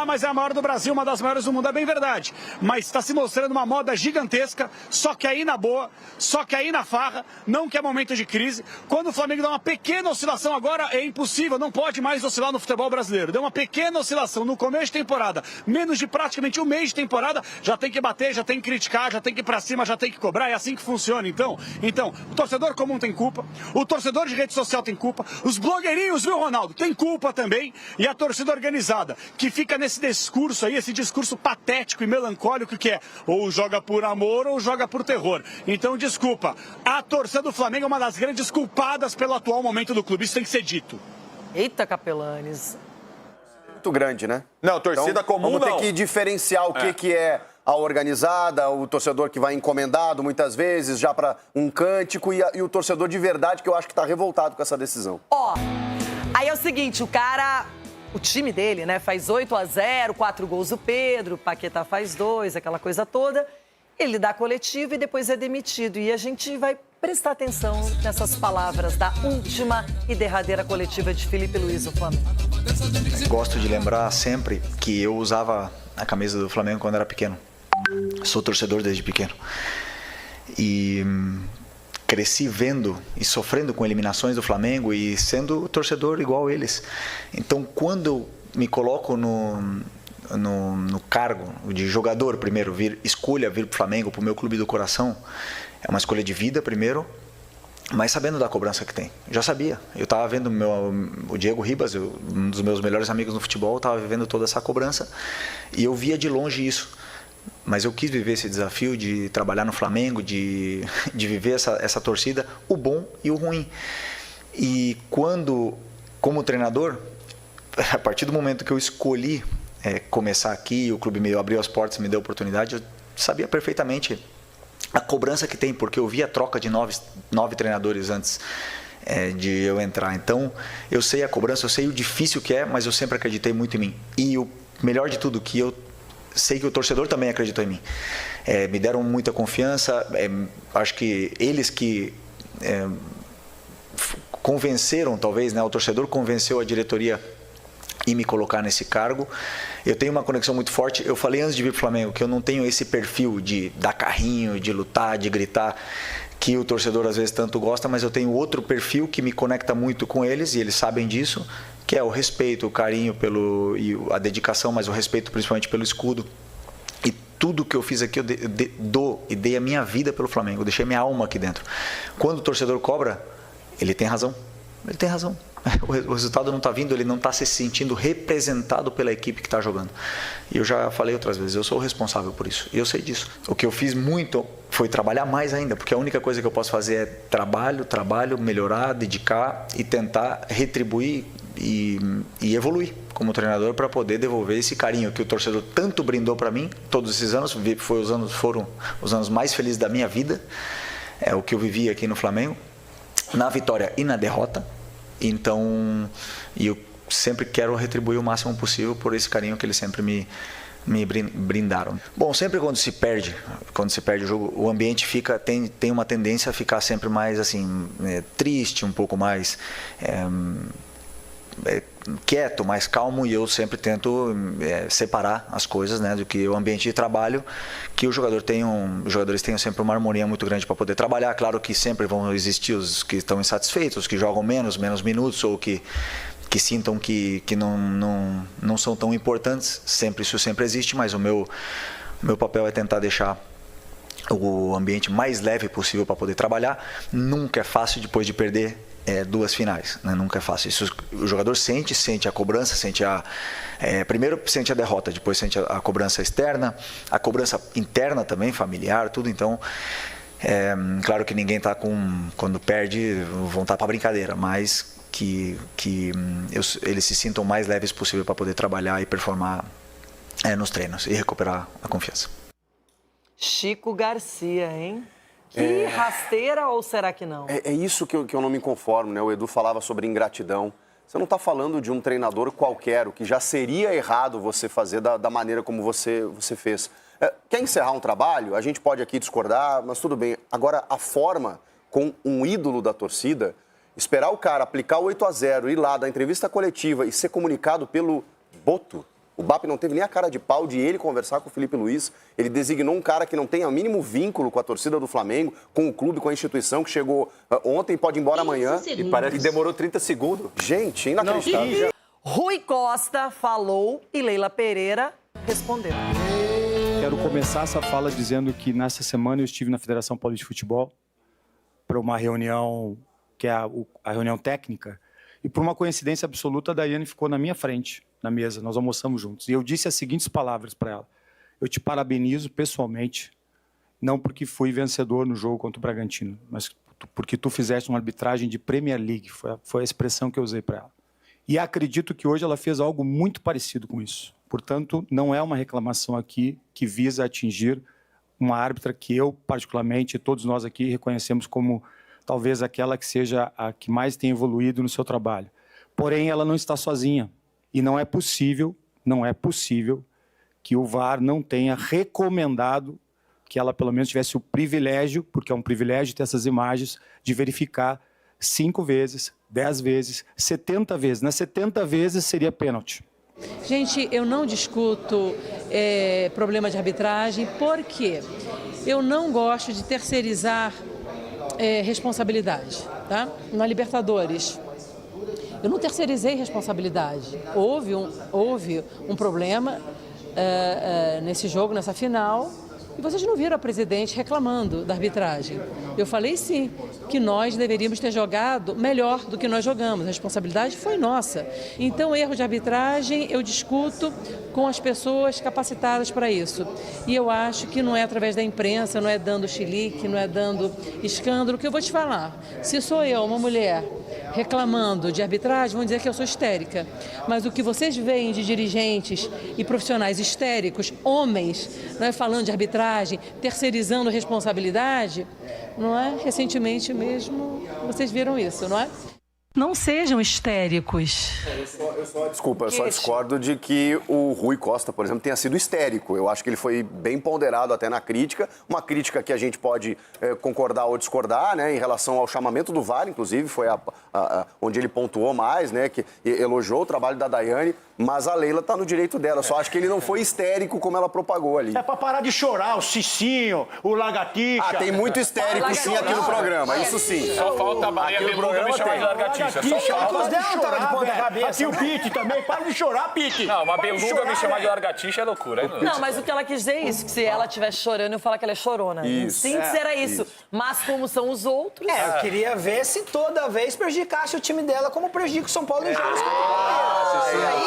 H: Mas é a maior do Brasil, uma das maiores do mundo. É bem verdade. Mas está se mostrando uma moda gigantesca, só que aí na boa, só que aí na farra, não que é momento de crise. Quando o Flamengo dá uma pequena oscilação agora, é impossível, não pode mais oscilar no futebol brasileiro. Deu uma pequena oscilação no começo de temporada. Menos de praticamente um mês de temporada, já tem que bater, já tem que criticar, já tem que ir pra cima, já tem que cobrar, é assim que funciona. Então, o torcedor comum tem culpa, o torcedor de rede social tem culpa, os blogueirinhos, viu, Ronaldo, tem culpa também, e a torcida organizada, que fica nesse discurso aí, esse discurso patético e melancólico que é ou joga por amor ou joga por terror. Então, desculpa, a torcida do Flamengo é uma das grandes culpadas pelo atual momento do clube, isso tem que ser dito.
A: Eita, Capelanes.
W: Muito grande, né?
J: Não, torcida comum
W: vamos ter que diferenciar o que é a organizada, o torcedor que vai encomendado muitas vezes, já para um cântico, e o torcedor de verdade, que eu acho que está revoltado com essa decisão.
A: Aí é o seguinte, o time dele, né, faz 8-0, 4 gols do Pedro, Paquetá faz 2, aquela coisa toda. Ele dá coletiva e depois é demitido. E a gente vai prestar atenção nessas palavras da última e derradeira coletiva de Felipe Luiz, do Flamengo.
D: Gosto de lembrar sempre que eu usava a camisa do Flamengo quando era pequeno. Sou torcedor desde pequeno. E cresci vendo e sofrendo com eliminações do Flamengo e sendo torcedor igual eles. Então, quando eu me coloco no cargo de jogador, primeiro, escolha vir para o Flamengo, para o meu clube do coração, é uma escolha de vida, primeiro, mas sabendo da cobrança que tem. Já sabia. Eu estava vendo o Diego Ribas, um dos meus melhores amigos no futebol, estava vivendo toda essa cobrança e eu via de longe isso. Mas eu quis viver esse desafio de trabalhar no Flamengo, de viver essa torcida, o bom e o ruim. E como treinador, a partir do momento que eu escolhi começar aqui, o clube me abriu as portas, me deu a oportunidade, eu sabia perfeitamente a cobrança que tem, porque eu vi a troca de nove treinadores antes de eu entrar. Então, eu sei a cobrança, eu sei o difícil que é, mas eu sempre acreditei muito em mim. E o melhor de tudo, que eu sei que o torcedor também acreditou em mim. Me deram muita confiança, acho que eles que convenceram, talvez, né, o torcedor convenceu a diretoria e me colocar nesse cargo. Eu tenho uma conexão muito forte. Eu falei antes de vir para o Flamengo que eu não tenho esse perfil de dar carrinho, de lutar, de gritar, que o torcedor às vezes tanto gosta, mas eu tenho outro perfil que me conecta muito com eles, e eles sabem disso, que é o respeito, o carinho e a dedicação, mas o respeito principalmente pelo escudo. E tudo que eu fiz aqui eu dou e dei a minha vida pelo Flamengo, eu deixei minha alma aqui dentro. Quando o torcedor cobra, ele tem razão. Ele tem razão. O resultado não está vindo, ele não está se sentindo representado pela equipe que está jogando. E eu já falei outras vezes, eu sou o responsável por isso. E eu sei disso. O que eu fiz muito foi trabalhar mais ainda, porque a única coisa que eu posso fazer é trabalho, melhorar, dedicar e tentar retribuir e evoluir como treinador para poder devolver esse carinho que o torcedor tanto brindou para mim todos esses anos. Foram os anos mais felizes da minha vida, é o que eu vivi aqui no Flamengo, na vitória e na derrota. Então, eu sempre quero retribuir o máximo possível por esse carinho que eles sempre me brindaram. Bom, sempre quando se perde o jogo, o ambiente tem uma tendência a ficar sempre mais assim, triste, um pouco mais quieto, mais calmo, e eu sempre tento separar as coisas, né, do que o ambiente de trabalho, que os jogadores tenham sempre uma harmonia muito grande para poder trabalhar. Claro que sempre vão existir os que estão insatisfeitos, os que jogam menos minutos, ou que sintam que não são tão importantes. Isso sempre existe, mas o meu papel é tentar deixar o ambiente mais leve possível para poder trabalhar. Nunca é fácil depois de perder 2 finais, né? Nunca é fácil. Isso, o jogador sente a cobrança, primeiro sente a derrota, depois sente a cobrança externa, a cobrança interna também, familiar, tudo. Então, claro que ninguém está quando perde, vão estar para brincadeira, mas que eles se sintam o mais leves possível para poder trabalhar e performar nos treinos e recuperar a confiança.
A: Chico Garcia, hein? Que rasteira, ou será que não?
W: É isso que eu não me conformo, né? O Edu falava sobre ingratidão. Você não está falando de um treinador qualquer, o que já seria errado você fazer da maneira como você fez. Quer encerrar um trabalho? A gente pode aqui discordar, mas tudo bem. Agora, a forma com um ídolo da torcida, esperar o cara aplicar o 8-0, ir lá, dar entrevista coletiva e ser comunicado pelo Boto. O BAP não teve nem a cara de pau de ele conversar com o Filipe Luiz. Ele designou um cara que não tem o mínimo vínculo com a torcida do Flamengo, com o clube, com a instituição, que chegou ontem, pode ir embora amanhã.
G: E parece que demorou 30 segundos.
W: Gente, inacreditável.
A: Rui Costa falou e Leila Pereira respondeu.
I: Quero começar essa fala dizendo que nessa semana eu estive na Federação Paulista de Futebol para uma reunião, que é a reunião técnica, e por uma coincidência absoluta, a Daiane ficou na minha frente, na mesa, nós almoçamos juntos. E eu disse as seguintes palavras para ela: eu te parabenizo pessoalmente, não porque fui vencedor no jogo contra o Bragantino, mas porque tu fizeste uma arbitragem de Premier League, foi a expressão que eu usei para ela. E acredito que hoje ela fez algo muito parecido com isso. Portanto, não é uma reclamação aqui que visa atingir uma árbitra que eu, particularmente, e todos nós aqui reconhecemos como talvez aquela que seja a que mais tem evoluído no seu trabalho. Porém, ela não está sozinha. E não é possível que o VAR não tenha recomendado que ela pelo menos tivesse o privilégio, porque é um privilégio ter essas imagens, de verificar 5 vezes, 10 vezes, 70 vezes. Nas 70 vezes seria pênalti.
B: Gente, eu não discuto problema de arbitragem, porque eu não gosto de terceirizar responsabilidade, tá? Na Libertadores, eu não terceirizei responsabilidade. Houve um problema nesse jogo, nessa final, e vocês não viram a presidente reclamando da arbitragem. Eu falei sim, que nós deveríamos ter jogado melhor do que nós jogamos. A responsabilidade foi nossa. Então, erro de arbitragem eu discuto com as pessoas capacitadas para isso. E eu acho que não é através da imprensa, não é dando chilique, não é dando escândalo, que eu vou te falar. Se sou eu, uma mulher, reclamando de arbitragem vão dizer que eu sou histérica. Mas o que vocês veem de dirigentes e profissionais histéricos, homens, não é, falando de arbitragem, terceirizando responsabilidade, não é? Recentemente mesmo vocês viram isso, não é? Não sejam histéricos.
W: Desculpa, eu só discordo de que o Rui Costa, por exemplo, tenha sido histérico. Eu acho que ele foi bem ponderado até na crítica, uma crítica que a gente pode concordar ou discordar, né, em relação ao chamamento do VAR, inclusive, foi onde ele pontuou mais, né, que elogiou o trabalho da Daiane, mas a Leila está no direito dela. Só acho que ele não foi histérico como ela propagou ali.
F: É pra parar de chorar, o Cicinho, o Lagartixa.
W: Ah, tem muito histérico sim aqui no programa, isso sim.
V: Só falta a Baleia Beluga me chamar de Lagartixa.
F: Aqui o Pete também, para de chorar, Pete.
V: Não, uma beluga me chamar de lagartixa é loucura.
A: Não, mas o que ela quis dizer é isso, que se ela estivesse chorando, eu falar que ela é chorona.
W: Isso.
A: Sim, era isso. Mas como são os outros...
E: Eu queria ver se toda vez prejudicasse o time dela como prejudica o São Paulo em jogos contra o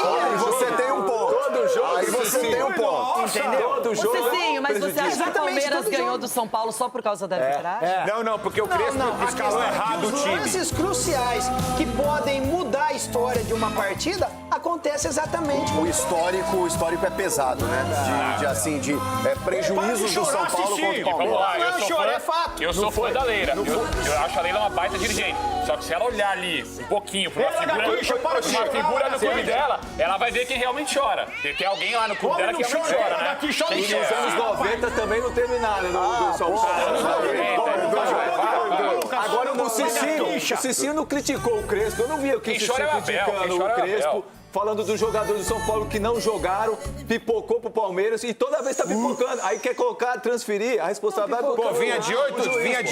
E: Palmeiras.
W: Aí você tem um ponto.
J: Todo jogo.
W: Aí você tem um ponto.
A: Entendeu?
J: Todo jogo.
A: Cicinho, mas você acha que o
E: Exatamente,
A: Palmeiras
E: todo
A: ganhou
E: jogo.
A: do São Paulo só por causa da arbitragem?
V: Não, porque o Crespo escalou errado o
E: Os
V: time.
E: lances cruciais que podem mudar a história de uma partida acontece exatamente
W: O histórico é pesado, né? De prejuízos do São Paulo contra o
V: Vamos
W: Palmeiras.
V: lá,
E: Não, chora, é fato.
V: Eu sou fã da Leila. Eu acho a Leila uma baita dirigente. Só que se ela olhar ali um pouquinho pra uma figura no clube dela, ela vai ver quem realmente chora. Tem alguém lá no clube dela que realmente chora, né?
G: E nos anos 90 também não teve nada no São Paulo. Agora o Cicinho não criticou o Crespo. Eu não vi o
V: Quem
G: Cicinho
V: chora é o Abel,
G: criticando
V: quem chora
G: o
V: é o
G: Crespo.
V: Abel.
G: Falando dos jogadores do São Paulo que não jogaram, pipocou pro Palmeiras e toda vez tá pipocando. Aí quer colocar, transferir a responsabilidade.
J: Pô, vinha de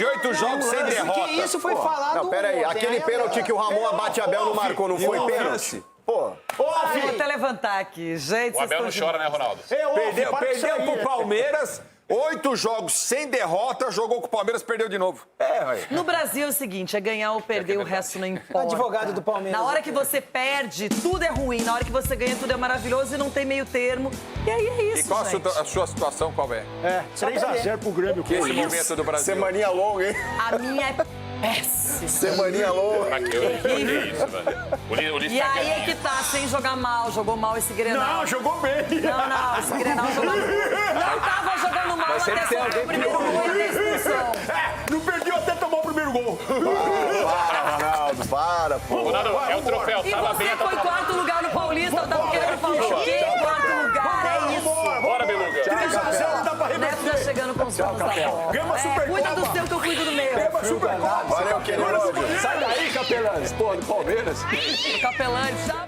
J: 8 jogos sem derrota.
E: Que isso foi falado.
W: Não, peraí, aquele pênalti que o Ramon Abate-Abel não marcou, não foi pênalti? Pô,
A: Vou até levantar aqui, gente.
V: O Abel não chora, né, Ronaldo?
J: Perdeu pro Palmeiras. 8 jogos sem derrota, jogou com o Palmeiras, perdeu de novo.
A: No Brasil é o seguinte, é ganhar ou perder, o resto não importa.
E: Advogado do Palmeiras.
A: Na hora que você perde, tudo é ruim. Na hora que você ganha, tudo é maravilhoso e não tem meio termo. E aí é isso,
J: E qual
A: gente.
J: a sua situação, qual é?
F: 3-0 pro Grêmio.
J: Que esse momento do Brasil.
W: semaninha longa, hein?
A: A minha é péssima.
W: Semaninha longa.
V: Que isso, velho. O Ulisses
A: E
V: tá
A: aí é
V: quietinho.
A: que tá, sem jogar mal. Jogou mal esse Grenal.
F: Não, jogou bem.
A: Não, esse Grenal jogou mal. Não tava jogando mal até sofrer o primeiro gol e a expulsão.
F: Não perdeu até tomar o primeiro gol.
W: Para, Ronaldo, para, pô.
V: Ronaldo, é o troféu.
A: E
V: Tava bem,
A: você foi quarto lugar no Paulista, eu tava querendo falar o quê? Quarto lugar, é isso.
V: Bora, Beluga.
F: 3-0 dá pra
A: Neto tá chegando com os pontos da bola.
F: Ganha uma Supercopa.
A: Cuida do seu que eu cuido do meu.
F: Uma Supercopa.
W: Valeu, querido.
G: Sai daí, Capelanes. Pô, do Palmeiras.
A: Capelante, tchau.